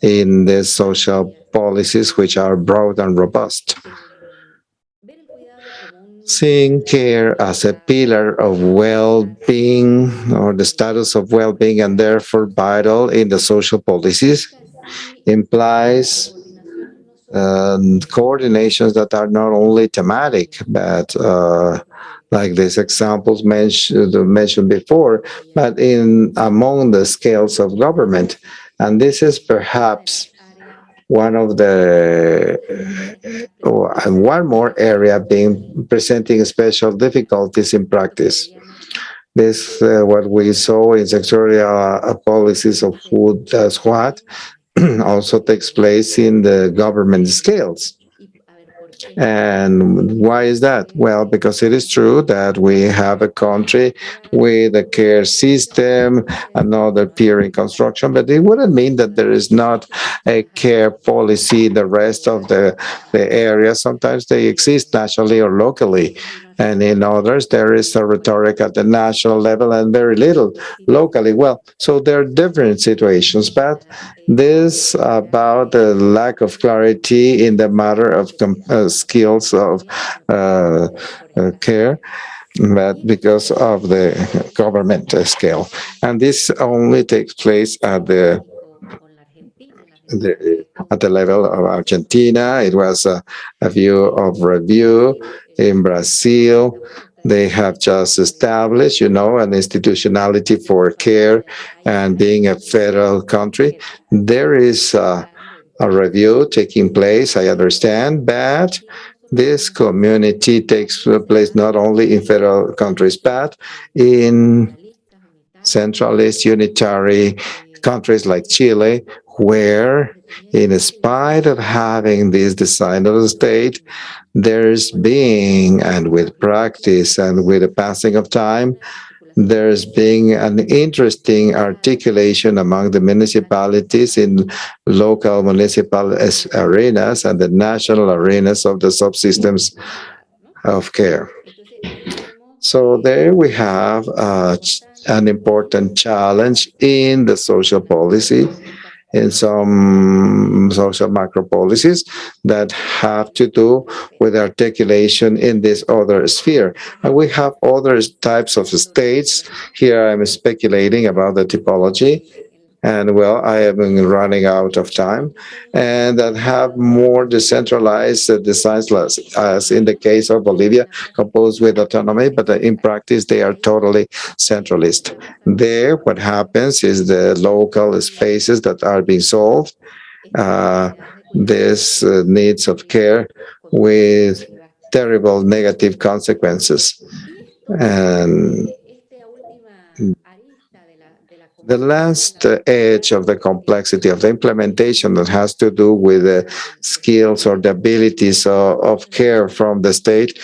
in the social policies, which are broad and robust. Seeing care as a pillar of well-being or the status of well-being and therefore vital in the social policies implies coordinations that are not only thematic, but like these examples mentioned before, but in among the scales of government. And this is perhaps one of the and one more area being presenting special difficulties in practice. This what we saw in sectorial policies of who does what also takes place in the government scales. And why is that? Well, because it is true that we have a country with a care system, another peer in construction, but it wouldn't mean that there is not a care policy in the rest of the area. Sometimes they exist nationally or locally. And in others, there is a rhetoric at the national level and very little locally. Well, so there are different situations, but this about the lack of clarity in the matter of skills of care, but because of the government scale. And this only takes place at the level of Argentina. It was a view of review in Brazil. They have just established, an institutionality for care, and being a federal country, there is a review taking place, I understand, but this community takes place not only in federal countries, but in centralist unitary countries like Chile, where, in spite of having this design of the state, there's being, and with practice and with the passing of time, there's being an interesting articulation among the municipalities in local municipal arenas and the national arenas of the subsystems of care. So there we have an important challenge in the social policy, in some social macro policies that have to do with articulation in this other sphere. And we have other types of states. Here I'm speculating about the typology. And well, I have been running out of time, and that have more decentralized designs, as in the case of Bolivia, composed with autonomy, but in practice they are totally centralist. There, what happens is the local spaces that are being solved, this needs of care with terrible negative consequences. And The last edge of the complexity of the implementation that has to do with the skills or the abilities of care from the state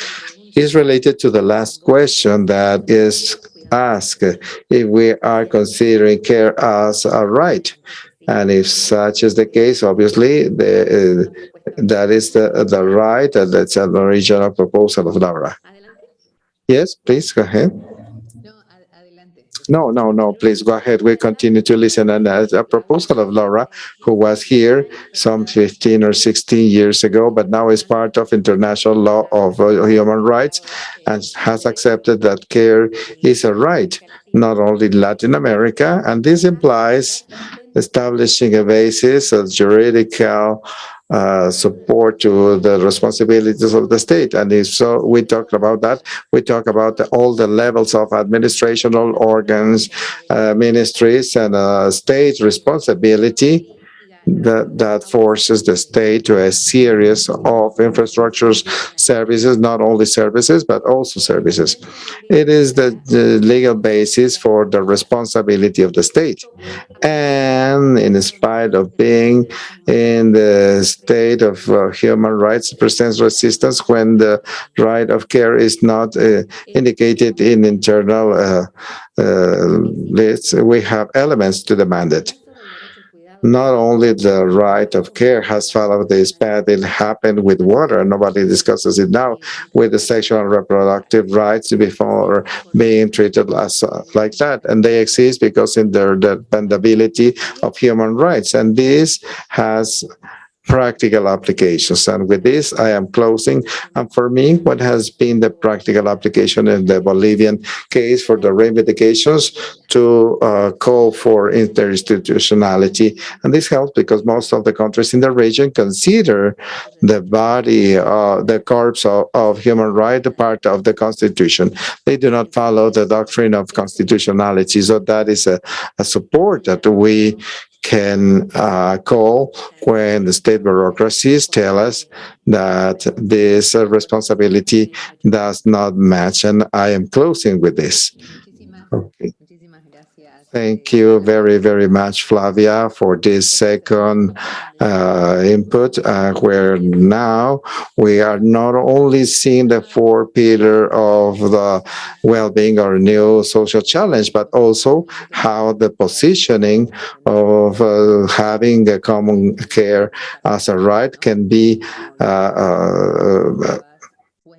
is related to the last question that is asked if we are considering care as a right. And if such is the case, obviously, that is the right, and that's an original proposal of Laura. Yes, please go ahead. No, no, no, please go ahead. We continue to listen. And a proposal of Laura, who was here some 15 or 16 years ago, but now is part of international law of human rights and has accepted that care is a right, not only in Latin America. And this implies establishing a basis of juridical support to the responsibilities of the state. And if so, we talked about that. We talk about all the levels of administrational organs, ministries, and state responsibility that forces the state to a series of infrastructures, services, not only services, but also services. It is the legal basis for the responsibility of the state. And in spite of being in the state of human rights, presents resistance when the right of care is not indicated in internal lists. We have elements to demand it. Not only the right of care has followed this path, it happened with water. Nobody discusses it now with the sexual and reproductive rights before being treated as like that. And they exist because in their dependability of human rights. And this has practical applications. And with this, I am closing. And for me, what has been the practical application in the Bolivian case for the reivindications to call for interinstitutionality? And this helps because most of the countries in the region consider the body, the corpse of human right, a part of the constitution. They do not follow the doctrine of constitutionality. So that is a support that we can call when the state bureaucracies tell us that this responsibility does not match. And I am closing with this. Okay. Thank you very, very much, Flavia, for this second input, where now we are not only seeing the four pillar of the well-being or new social challenge, but also how the positioning of having a common care as a right can be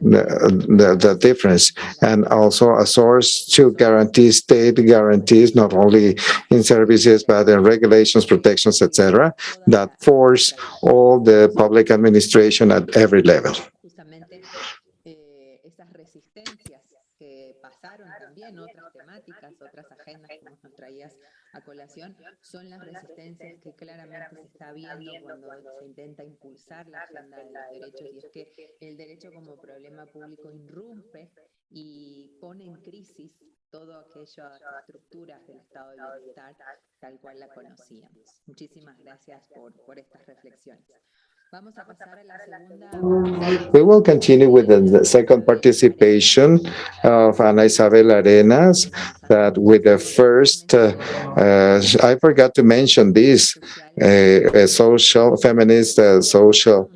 the difference, and also a source to guarantee state guarantees not only in services but in regulations, protections, etc., that force all the public administration at every level. We will continue with the second participation of Ana Isabel Arenas, that with the first, I forgot to mention this, a social, feminist social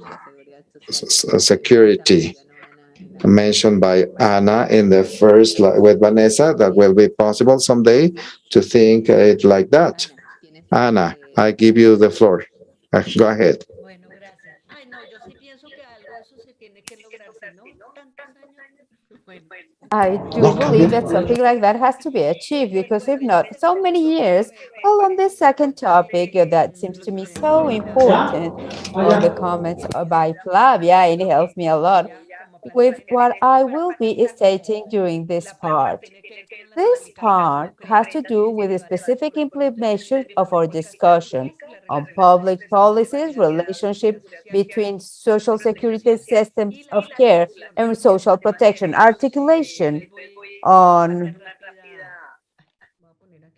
security mentioned by Anna in the first with Vanessa, that will be possible someday to think it like that. Anna, I give you the floor. Go ahead. I do believe that something like that has to be achieved because if not, so many years. Well, on this second topic that seems to me so important on the comments by Flavia, it helps me a lot with what I will be stating during this part. This part has to do with the specific implementation of our discussion on public policies, relationship between social security systems of care and social protection, articulation on,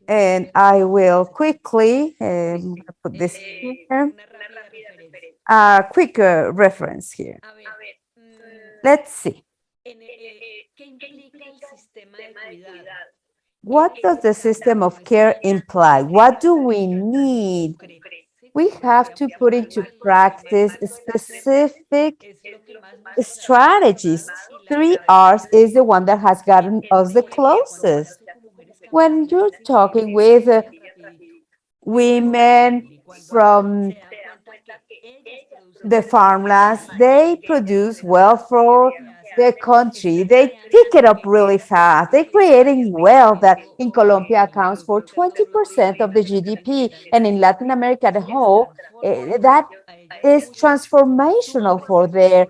and I will quickly put this here, a quick reference here. Let's see. what does the system of care imply? What do we need? We have to put into practice specific strategies. Three R's is the one that has gotten us the closest. When you're talking with women from the farmlands, they produce wealth for the country. They pick it up really fast. They're creating wealth that in Colombia accounts for 20% of the GDP, and in Latin America as a whole, that is transformational for their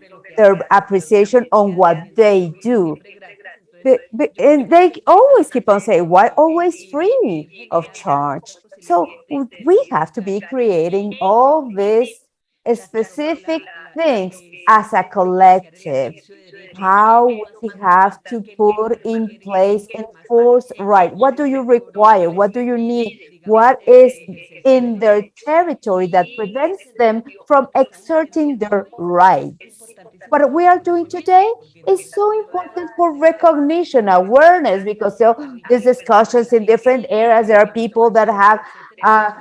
appreciation on what they do. And they always keep on saying, why always free of charge? So we have to be creating all these specific things as a collective. How we have to put in place, enforce right. What do you require? What do you need? What is in their territory that prevents them from exerting their rights? What we are doing today is so important for recognition, awareness, because these discussions in different areas, there are people that have uh,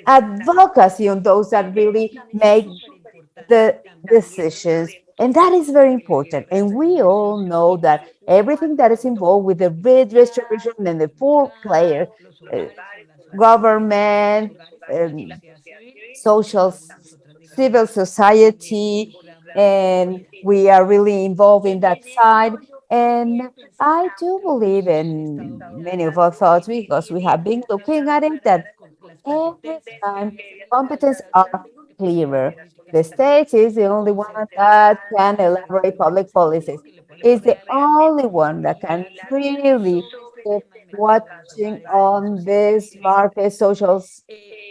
advocacy on those that really make the decisions. And that is very important. And we all know that everything that is involved with the redistribution and the four players, uh, government, um, social, civil society, and we are really involved in that side. And I do believe in many of our thoughts because we have been looking at it that every time competence are clearer. The state is the only one that can elaborate public policies. Is the only one that can really keep watching on this market, social,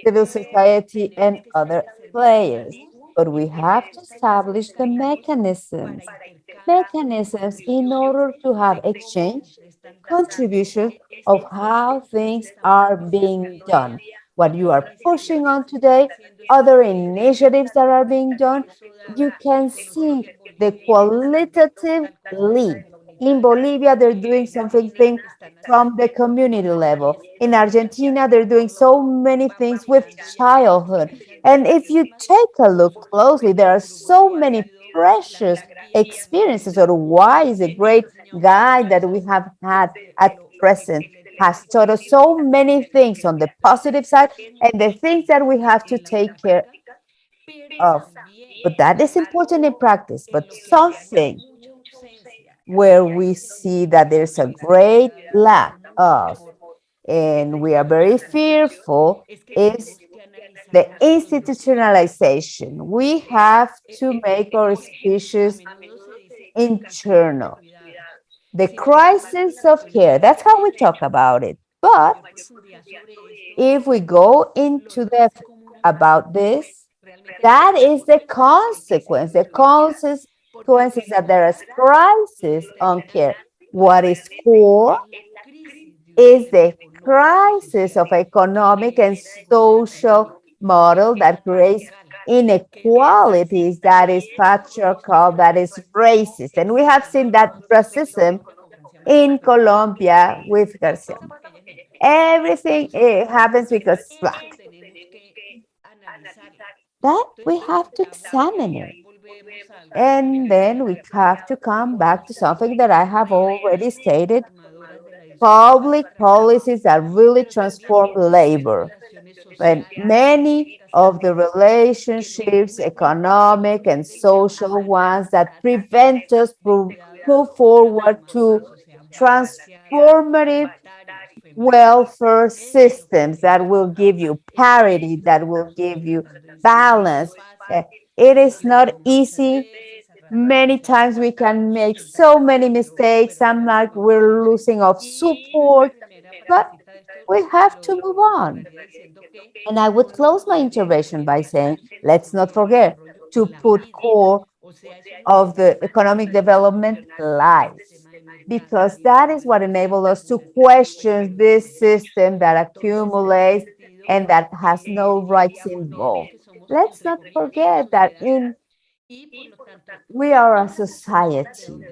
civil society, and other players. But we have to establish the mechanisms in order to have exchange, contribution of how things are being done. What you are pushing on today, other initiatives that are being done, you can see the qualitative leap. In Bolivia, they're doing something from the community level. In Argentina, they're doing so many things with childhood. And if you take a look closely, there are so many precious experiences or why is a great guy that we have had at present has taught us so many things on the positive side and the things that we have to take care of. But that is important in practice. But something where we see that there's a great lack of, and we are very fearful, is the institutionalization. We have to make our species internal. The crisis of care, that's how we talk about it. But if we go into depth about this, that is the consequence. The consequence is that there is crisis on care. What is core is the crisis of economic and social model that creates inequalities, that is patriarchal, that is racist. And we have seen that racism in Colombia with Garcia. Everything happens because it's black. That we have to examine it. And then we have to come back to something that I have already stated, public policies that really transform labor. And many of the relationships, economic and social ones that prevent us from move forward to transformative welfare systems that will give you parity, that will give you balance. It is not easy. Many times we can make so many mistakes. Some like we're losing of support, but we have to move on. And I would close my intervention by saying, let's not forget to put core of the economic development lives, because that is what enables us to question this system that accumulates and that has no rights involved. Let's not forget that in We are a society.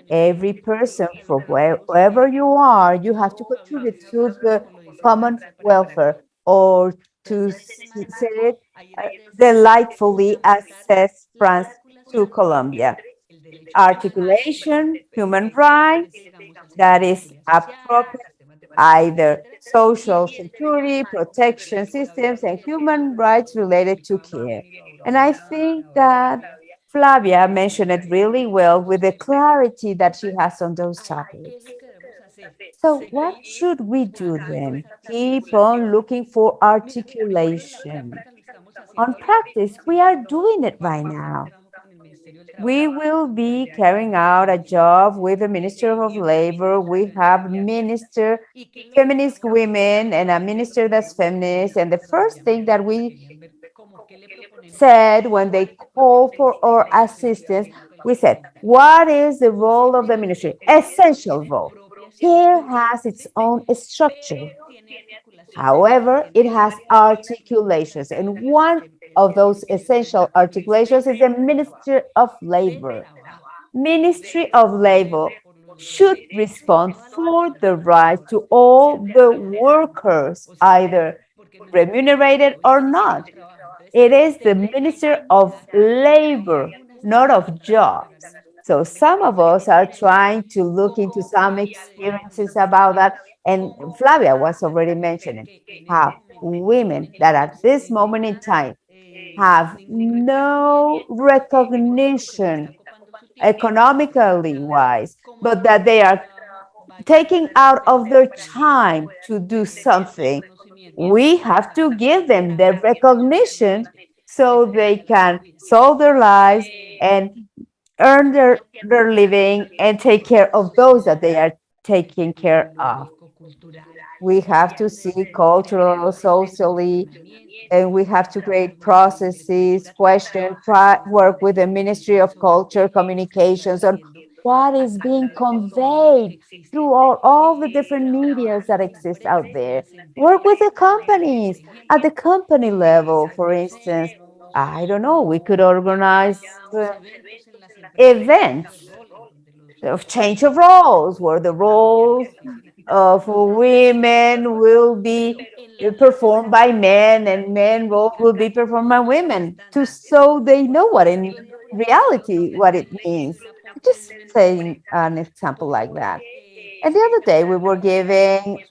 Every person, from wherever you are, you have to contribute to the common welfare, or to say it delightfully, as says France to Colombia. Articulation, human rights, that is appropriate, either social security, protection systems, and human rights related to care. And I think that Flavia mentioned it really well with the clarity that she has on those topics. So, what should we do then? Keep on looking for articulation. On practice, we are doing it right now. We will be carrying out a job with the Minister of Labor. We have minister, feminist women, and a minister that's feminist. And the first thing that we said when they called for our assistance, we said, what is the role of the ministry? Essential role. Care has its own structure. However, it has articulations, and one of those essential articulations is the Ministry of Labor. Ministry of Labor should respond for the right to all the workers, either remunerated or not. It is the Minister of Labor, not of jobs. So some of us are trying to look into some experiences about that. And Flavia was already mentioning how women that at this moment in time have no recognition economically wise, but that they are taking out of their time to do something, we have to give them the recognition so they can solve their lives and earn their living and take care of those that they are taking care of. We have to see cultural, socially, and we have to create processes, question, try, work with the Ministry of Culture, Communications on what is being conveyed through all the different medias that exist out there. Work with the companies at the company level, for instance. I don't know, we could organize events of change of roles, where the roles of women will be performed by men and men role will be performed by women, to so they know what in reality what it means. Just saying an example like that. And the other day we were giving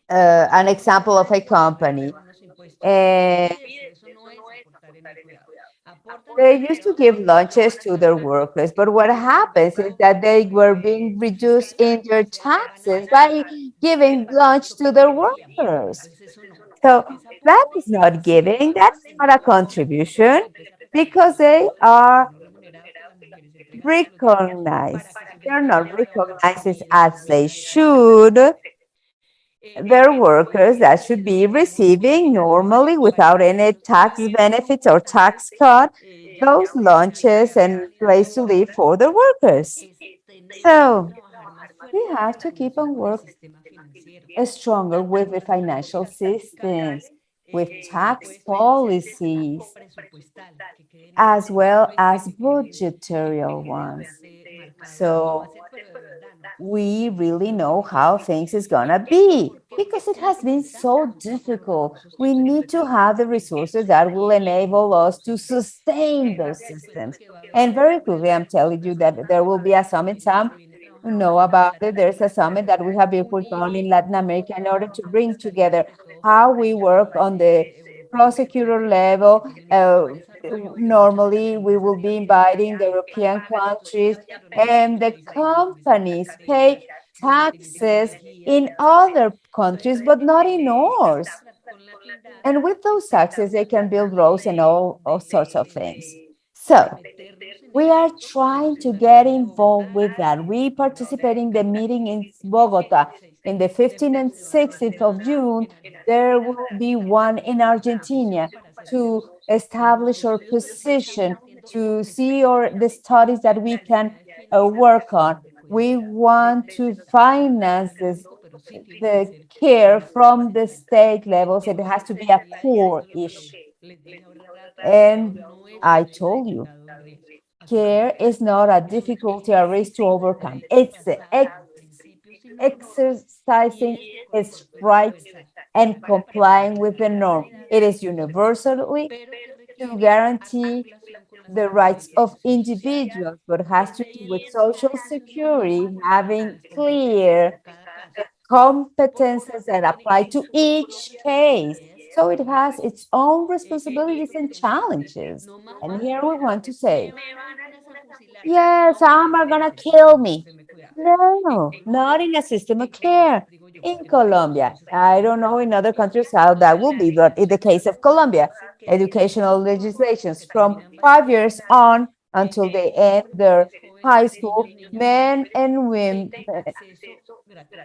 an example of a company, and they used to give lunches to their workers, but what happens is that they were being reduced in their taxes by giving lunch to their workers. So that is not giving, that's not a contribution, because they are recognized. They're not recognized as they should. They're workers that should be receiving normally without any tax benefits or tax cut those lunches and place to live for the workers. So we have to keep on working stronger with the financial systems, with tax policies, as well as budgetary ones. So we really know how things is gonna be, because it has been so difficult. We need to have the resources that will enable us to sustain those systems. And very quickly, I'm telling you that there will be a summit. Some know about it. There's a summit that we have been put on in Latin America in order to bring together how we work on the prosecutor level. Normally, we will be inviting the European countries, and the companies pay taxes in other countries, but not in ours. And with those taxes, they can build roads and all sorts of things. So we are trying to get involved with that. We participate in the meeting in Bogota in the 15th and 16th of June. There will be one in Argentina to establish our position, to see the studies that we can work on. We want to finance the care from the state levels. It has to be a core issue. And I told you, care is not a difficulty or risk to overcome. It's exercising its rights and complying with the norm. It is universally to guarantee the rights of individuals, but has to do with social security, having clear competences that apply to each case. So it has its own responsibilities and challenges. And here we want to say, yes, some are gonna kill me. No, not in a system of care. In Colombia, I don't know in other countries how that will be, but in the case of Colombia, educational legislations from 5 years on until they end their high school, men and women,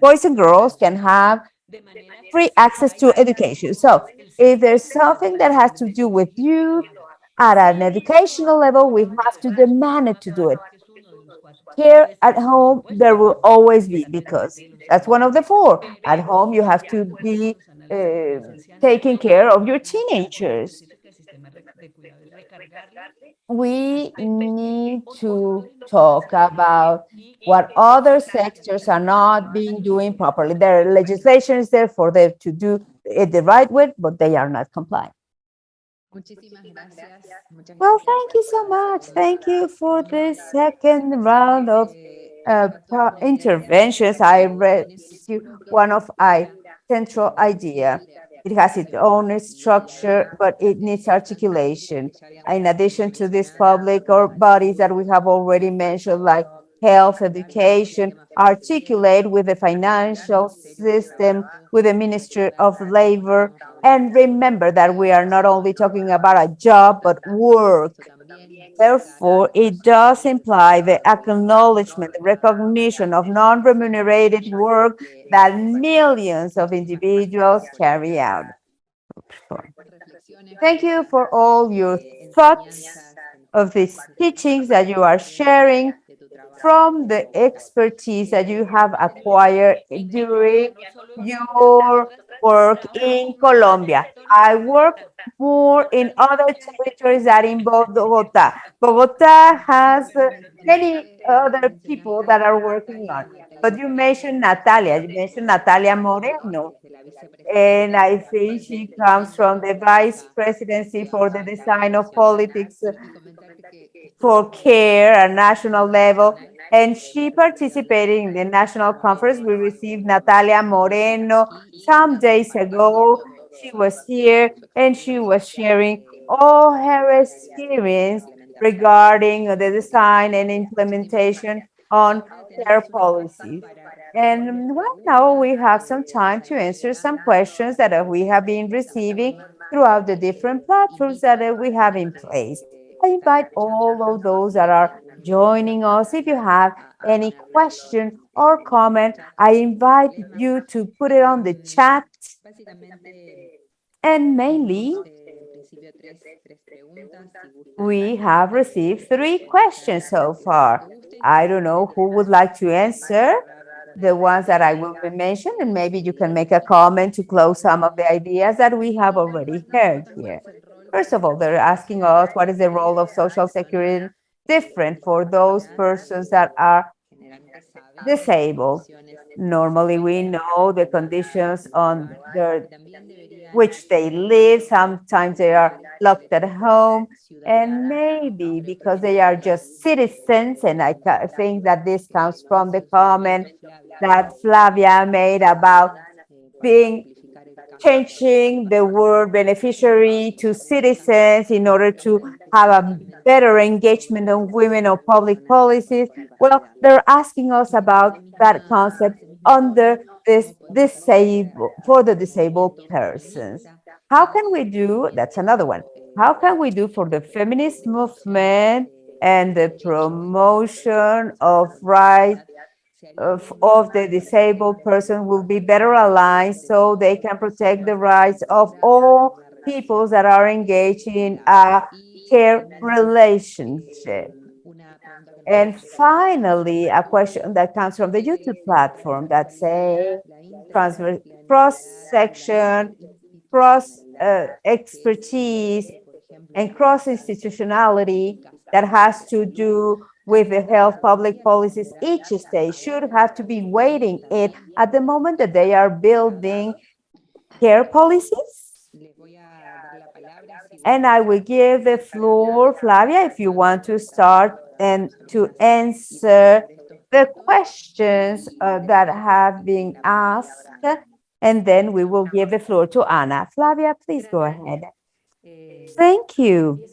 boys and girls can have free access to education. So if there's something that has to do with youth at an educational level, we have to demand it to do it. Here at home, there will always be, because that's one of the four. At home, you have to be taking care of your teenagers. We need to talk about what other sectors are not being doing properly. Their legislation is there for them to do it the right way, but they are not complying. Well, thank you so much. Thank you for this second round of interventions. I rescue one of my central idea. It has its own structure, but it needs articulation. In addition to these public or bodies that we have already mentioned, like health, education, articulate with the financial system, with the Ministry of Labor, and remember that we are not only talking about a job, but work. Therefore, it does imply the acknowledgement, the recognition of non-remunerated work that millions of individuals carry out. Thank you for all your thoughts of these teachings that you are sharing from the expertise that you have acquired during your work in Colombia. I work more in other territories than in Bogota. Bogota has many other people that are working on. But you mentioned Natalia Moreno, and I think she comes from the Vice Presidency for the Design of Politics for Care at national level, and she participated in the national conference. We received Natalia Moreno some days ago. She was here and she was sharing all her experience regarding the design and implementation on care policies. And right now we have some time to answer some questions that we have been receiving throughout the different platforms that we have in place. I invite all of those that are joining us. If you have any question or comment, I invite you to put it on the chat. And mainly, we have received 3 questions so far. I don't know who would like to answer the ones that I will mention, and maybe you can make a comment to close some of the ideas that we have already heard here. First of all, they're asking us what is the role of Social Security different for those persons that are disabled. Normally, we know the conditions on their which they live. Sometimes they are locked at home, and maybe because they are just citizens. And I think that this comes from the comment that Flavia made about being changing the word beneficiary to citizens in order to have a better engagement of women on public policies. Well, they're asking us about that concept under this disabled, for the disabled persons. How can we do, that's another one, how can we do for the feminist movement and the promotion of rights of the disabled person will be better aligned so they can protect the rights of all peoples that are engaged in a care relationship. And finally, a question that comes from the YouTube platform that say cross section, cross expertise and cross-institutionality that has to do with the health public policies. Each state should have to be weighing it at the moment that they are building care policies. And I will give the floor, Flavia, if you want to start and to answer the questions that have been asked, and then we will give the floor to Ana. Flavia, please go ahead. Thank you.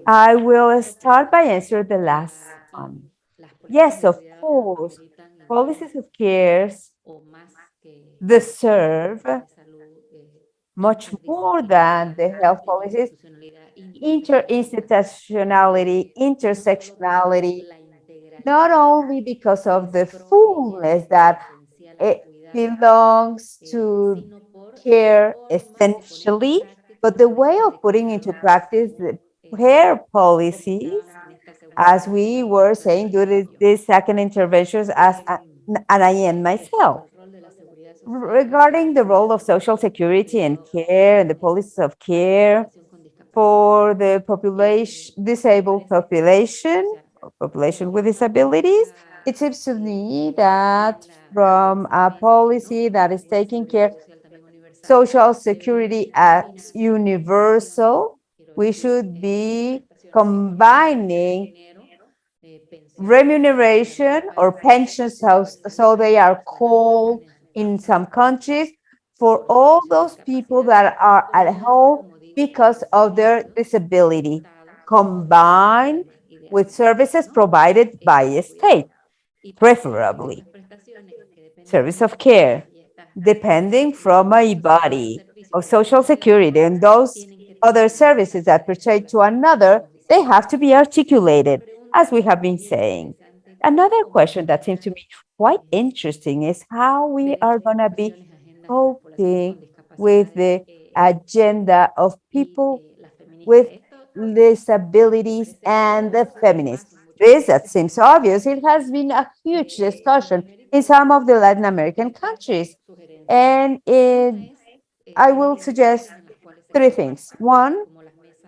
I will start by answering the last one. Yes, of course, policies of care deserve much more than the health policies, interinstitutionality, intersectionality, not only because of the fullness that it belongs to care essentially, but the way of putting into practice the care policies, as we were saying during these second interventions, and I am myself. Regarding the role of social security and care and the policies of care for the population, disabled population, or population with disabilities, it seems to me that from a policy that is taking care social security as universal, we should be combining remuneration or pensions, so they are called in some countries, for all those people that are at home because of their disability, combined with services provided by a state, preferably service of care, depending from a body of social security, and those other services that pertain to another, they have to be articulated, as we have been saying. Another question that seems to be quite interesting is how we are going to be coping with the agenda of people with disabilities and the feminists. This, that seems obvious. It has been a huge discussion in some of the Latin American countries. And I will suggest three things. One,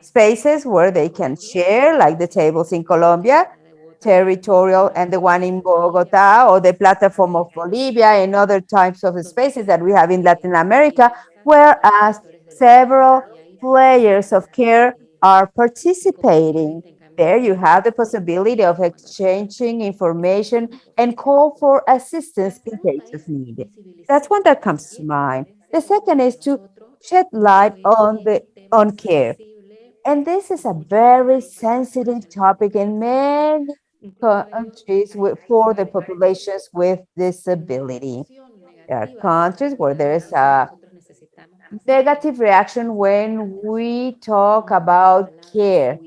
spaces where they can share, like the tables in Colombia, territorial, and the one in Bogota, or the platform of Bolivia, and other types of spaces that we have in Latin America, whereas several players of care are participating. There you have the possibility of exchanging information and call for assistance in case of need. That's one that comes to mind. The second is to shed light on care. And this is a very sensitive topic in many countries for the populations with disability. There are countries where there is a negative reaction when we talk about care.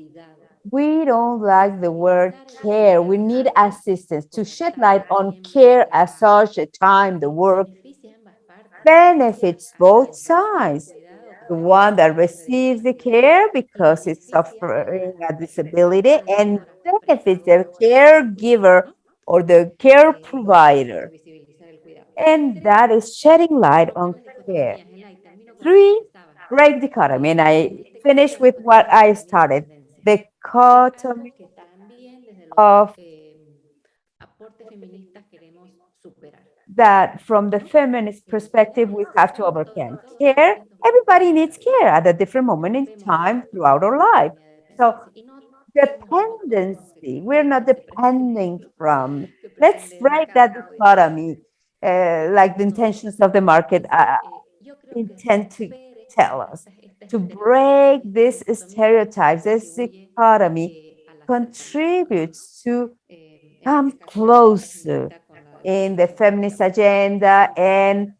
We don't like the word care. We need assistance to shed light on care as such, the time, the work benefits both sides. The one that receives the care because it's suffering a disability, and benefits the caregiver or the care provider. And that is shedding light on care. Three, great dichotomy. And I finish with what I started. The dichotomy of that from the feminist perspective, we have to overcome care. Everybody needs care at a different moment in time throughout our life. So dependency, we're not depending from. Let's break that dichotomy, like the intentions of the market intend to tell us. To break these stereotypes, this dichotomy contributes to come closer in the feminist agenda and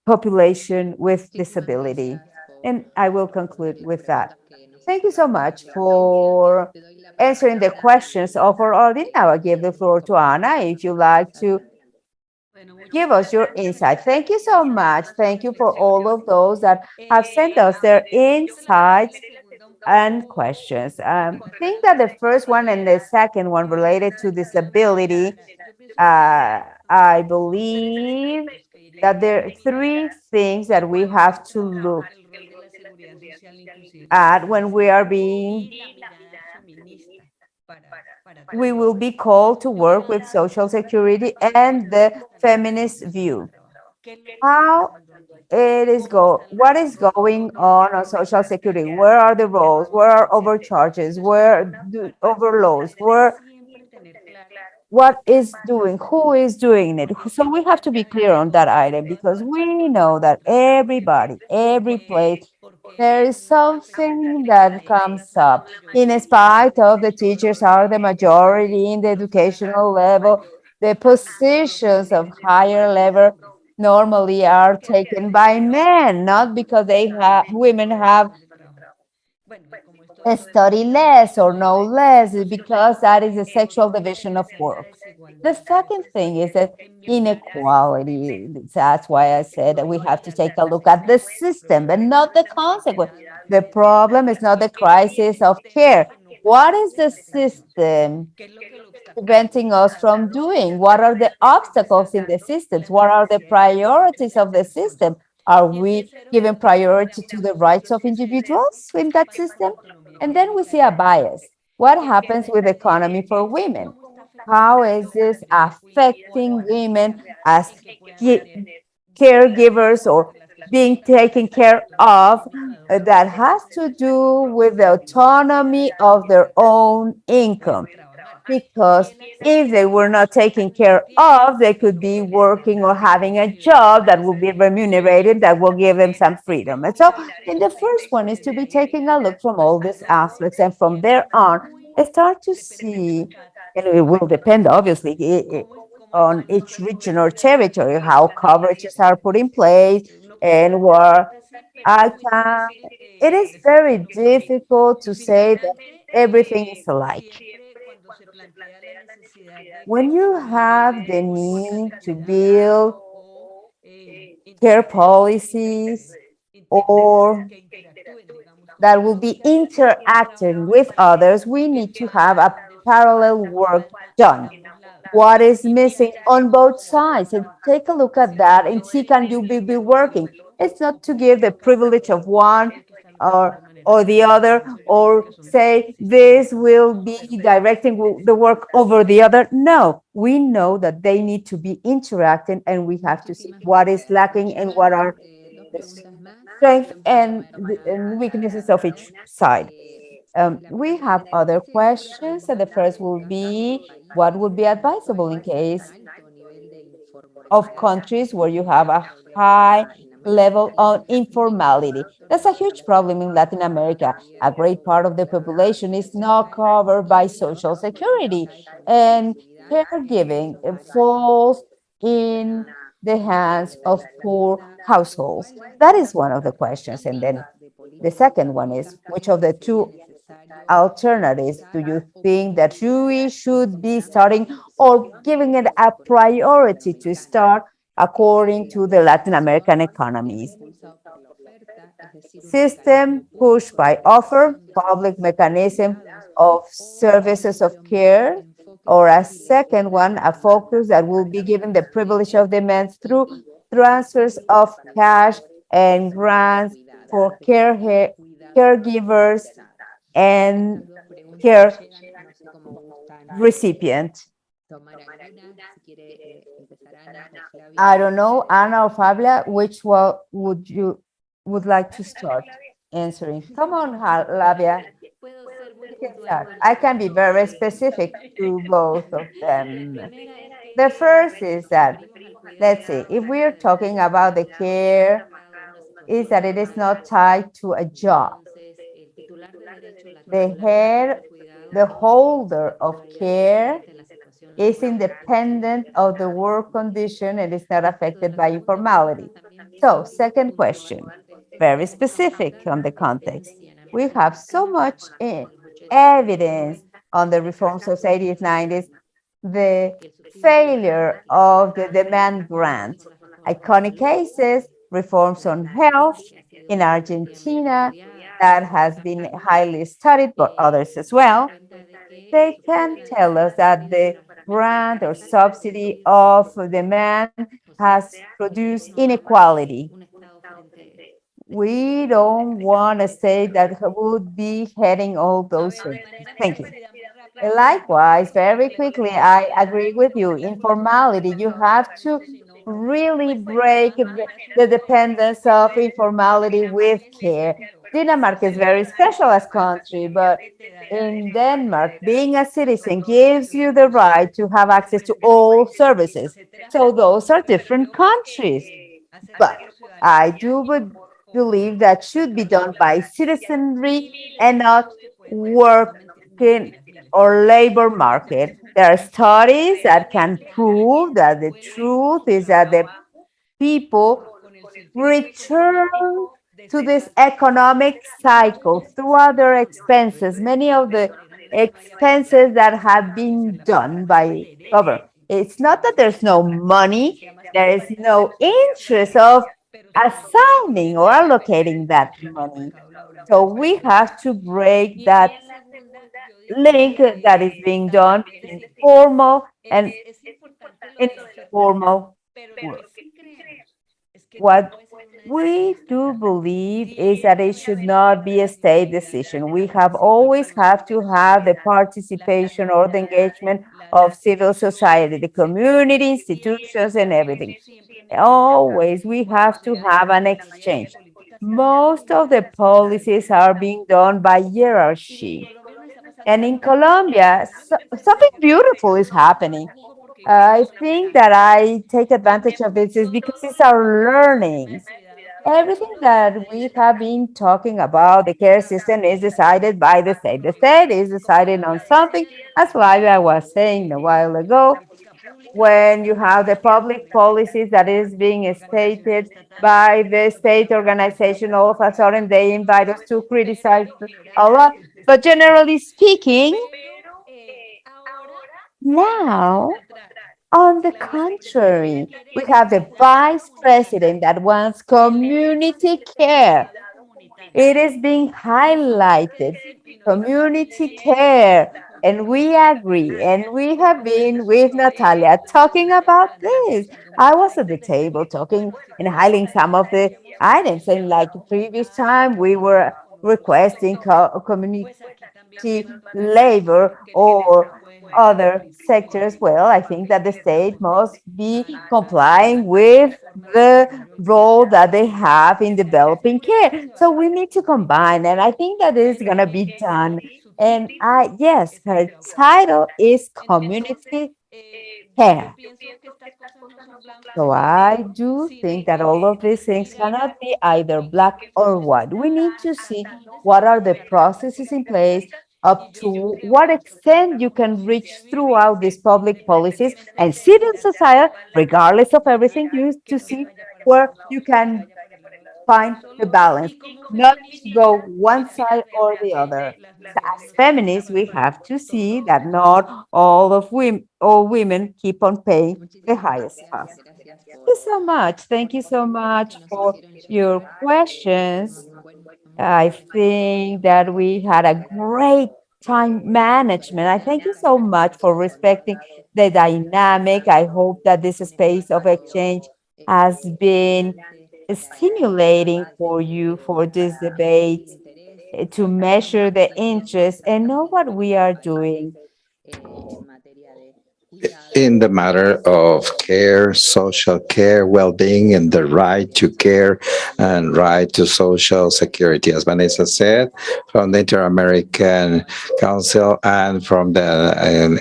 population with disability. And I will conclude with that. Thank you so much for answering the questions of our audience. Now I give the floor to Ana, if you like to give us your insight. Thank you so much. Thank you for all of those that have sent us their insights and questions. I think that the first one and the second one related to disability, I believe that there are three things that we have to look at when we are being, we will be called to work with Social Security and the feminist view. How what is going on Social Security? Where are the roles? Where are overcharges? Where do overloads? What is doing? Who is doing it? So we have to be clear on that item because we know that everybody, every place, there is something that comes up. In spite of the teachers are the majority in the educational level, the positions of higher level normally are taken by men, not because they have women have study less or know less, because that is a sexual division of work. The second thing is that inequality. That's why I said that we have to take a look at the system and not the consequence. The problem is not the crisis of care. What is the system preventing us from doing? What are the obstacles in the systems? What are the priorities of the system? Are we giving priority to the rights of individuals in that system? And then we see a bias. What happens with economy for women? How is this affecting women as caregivers or being taken care of? That has to do with the autonomy of their own income, because if they were not taken care of, they could be working or having a job that will be remunerated, that will give them some freedom. And so, in the first one is to be taking a look from all these aspects, and from there on, start to see, and it will depend obviously on each region or territory, how coverages are put in place and where I can. It is very difficult to say that everything is alike. When you have the need to build care policies or that will be interacting with others, we need to have a parallel work done. What is missing on both sides? And take a look at that and see, can you be working? It's not to give the privilege of one or the other, or say this will be directing the work over the other. No, we know that they need to be interacting, and we have to see what is lacking and what are the strengths and weaknesses of each side. We have other questions, and the first will be, what would be advisable in case of countries where you have a high level of informality? That's a huge problem in Latin America. A great part of the population is not covered by Social Security, and caregiving falls in the hands of poor households. That is one of the questions. And then the second one is, which of the two alternatives do you think that we should be starting or giving it a priority to start according to the Latin American economies? System pushed by offer, public mechanism of services of care, or a second one, a focus that will be given the privilege of demand through transfers of cash and grants for caregivers and care recipient. I don't know, Ana or Fabia, which one would you would like to start answering? Come on, Fabia. You can start. I can be very specific to both of them. The first is that, let's see, if we are talking about the care, is that it is not tied to a job. The holder of care is independent of the work condition and is not affected by informality. So, second question, very specific on the context. We have so much evidence on the reforms of 80s, 90s, the failure of the demand grant. Iconic cases, reforms on health in Argentina, that has been highly studied, but others as well. They can tell us that the grant or subsidy of demand has produced inequality. We don't want a state that would be heading all those services. Thank you. Likewise, very quickly, I agree with you. Informality, you have to really break the dependence of informality with care. Denmark is very special as country, but in Denmark, being a citizen gives you the right to have access to all services. So those are different countries. But I do believe that should be done by citizenry and not working or labor market. There are studies that can prove that the truth is that the people return to this economic cycle through other expenses, many of the expenses that have been done by government. It's not that there's no money, there is no interest of assigning or allocating that money. So we have to break that link that is being done between formal and informal work. What we do believe is that it should not be a state decision. We have always have to have the participation or the engagement of civil society, the community, institutions, and everything. Always we have to have an exchange. Most of the policies are being done by hierarchy. And in Colombia, something beautiful is happening. I think that I take advantage of this is because it's our learnings. Everything that we have been talking about, the care system is decided by the state. The state is deciding on something, as Flavia was saying a while ago, when you have the public policies that is being stated by the state organization, all of a sudden they invite us to criticize a lot. But generally speaking, now on the contrary, we have the vice president that wants community care. It is being highlighted, community care. And we agree. And we have been with Natalia talking about this. I was at the table talking and highlighting some of the items. And like the previous time, we were requesting community labor or other sectors, well, I think that the state must be complying with the role that they have in developing care. So we need to combine, and I think that is going to be done. And yes, her title is Community Care. So I do think that all of these things cannot be either black or white. We need to see what are the processes in place, up to what extent you can reach throughout these public policies and civil society, regardless of everything, you to see where you can find the balance, not to go one side or the other. So as feminists, we have to see that not all women keep on paying the highest cost. Thank you so much. Thank you so much for your questions. I think that we had a great time management. I thank you so much for respecting the dynamic. I hope that this space of exchange has been stimulating for you for this debate, to measure the interest and know what we are doing. In the matter of care, social care, well-being, and the right to care and right to social security. As Vanessa said, from the Inter-American Council and from the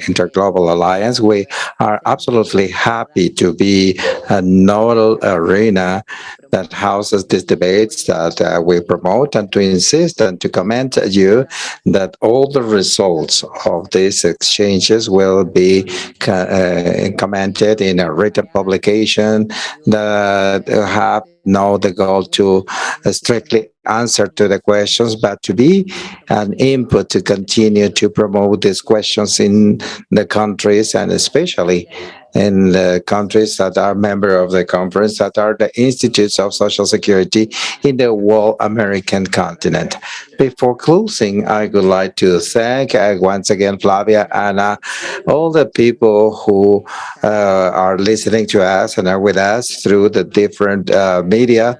Interglobal Alliance, we are absolutely happy to be a nodal arena that houses these debates that we promote, and to insist and to comment you that all the results of these exchanges will be commented in a written publication that have no the goal to strictly answer to the questions, but to be an input to continue to promote these questions in the countries, and especially in the countries that are member of the conference, that are the institutes of social security in the whole American continent. Before closing, I would like to thank once again Flavia, Anna, all the people who are listening to us and are with us through the different media.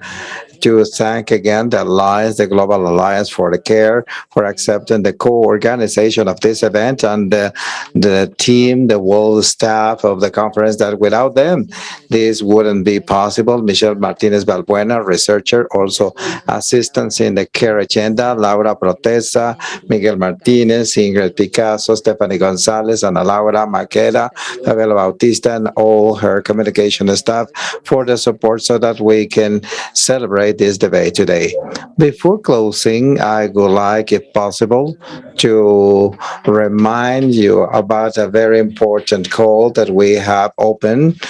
to thank again the Alliance, the Global Alliance for the Care, for accepting the co-organization of this event, and the team, the whole staff of the conference, that without them, this wouldn't be possible. Michelle Martinez Balbuena, researcher, also assistants in the care agenda, Laura Protesa, Miguel Martinez, Ingrid Picasso, Stephanie Gonzalez, Ana Laura Maqueda, Abel Bautista, and all her communication staff for the support so that we can celebrate this debate today. Before closing, I would like, if possible, to remind you about a very important call that we have opened,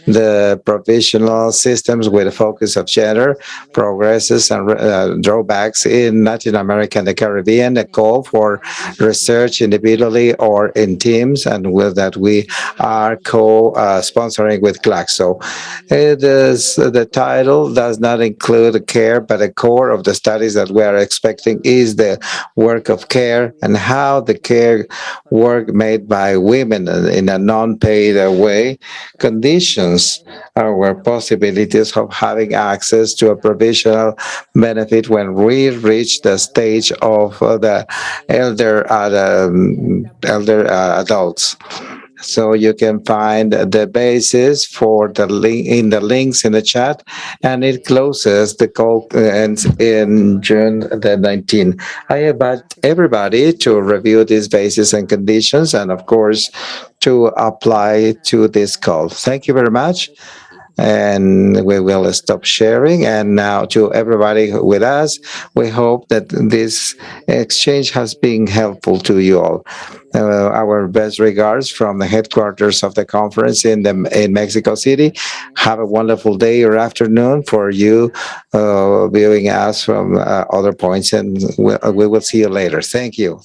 the provisional systems with a focus of gender, progresses and drawbacks in Latin America and the Caribbean, a call for research individually or in teams, and with that we are co-sponsoring with Glaxo. It is, the title does not include care, but the core of the studies that we are expecting is the work of care and how the care work made by women in a non-paid way conditions our possibilities of having access to a provisional benefit when we reach the stage of the elder adults. So you can find the basis for the link in the links in the chat, and it closes the call ends in June the 19th. I invite everybody to review these bases and conditions, and of course, to apply to this call. Thank you very much, and we will stop sharing. And now to everybody with us, we hope that this exchange has been helpful to you all. Our best regards from the headquarters of the conference in Mexico City. Have a wonderful day or afternoon for you viewing us from other points, and we will see you later. Thank you.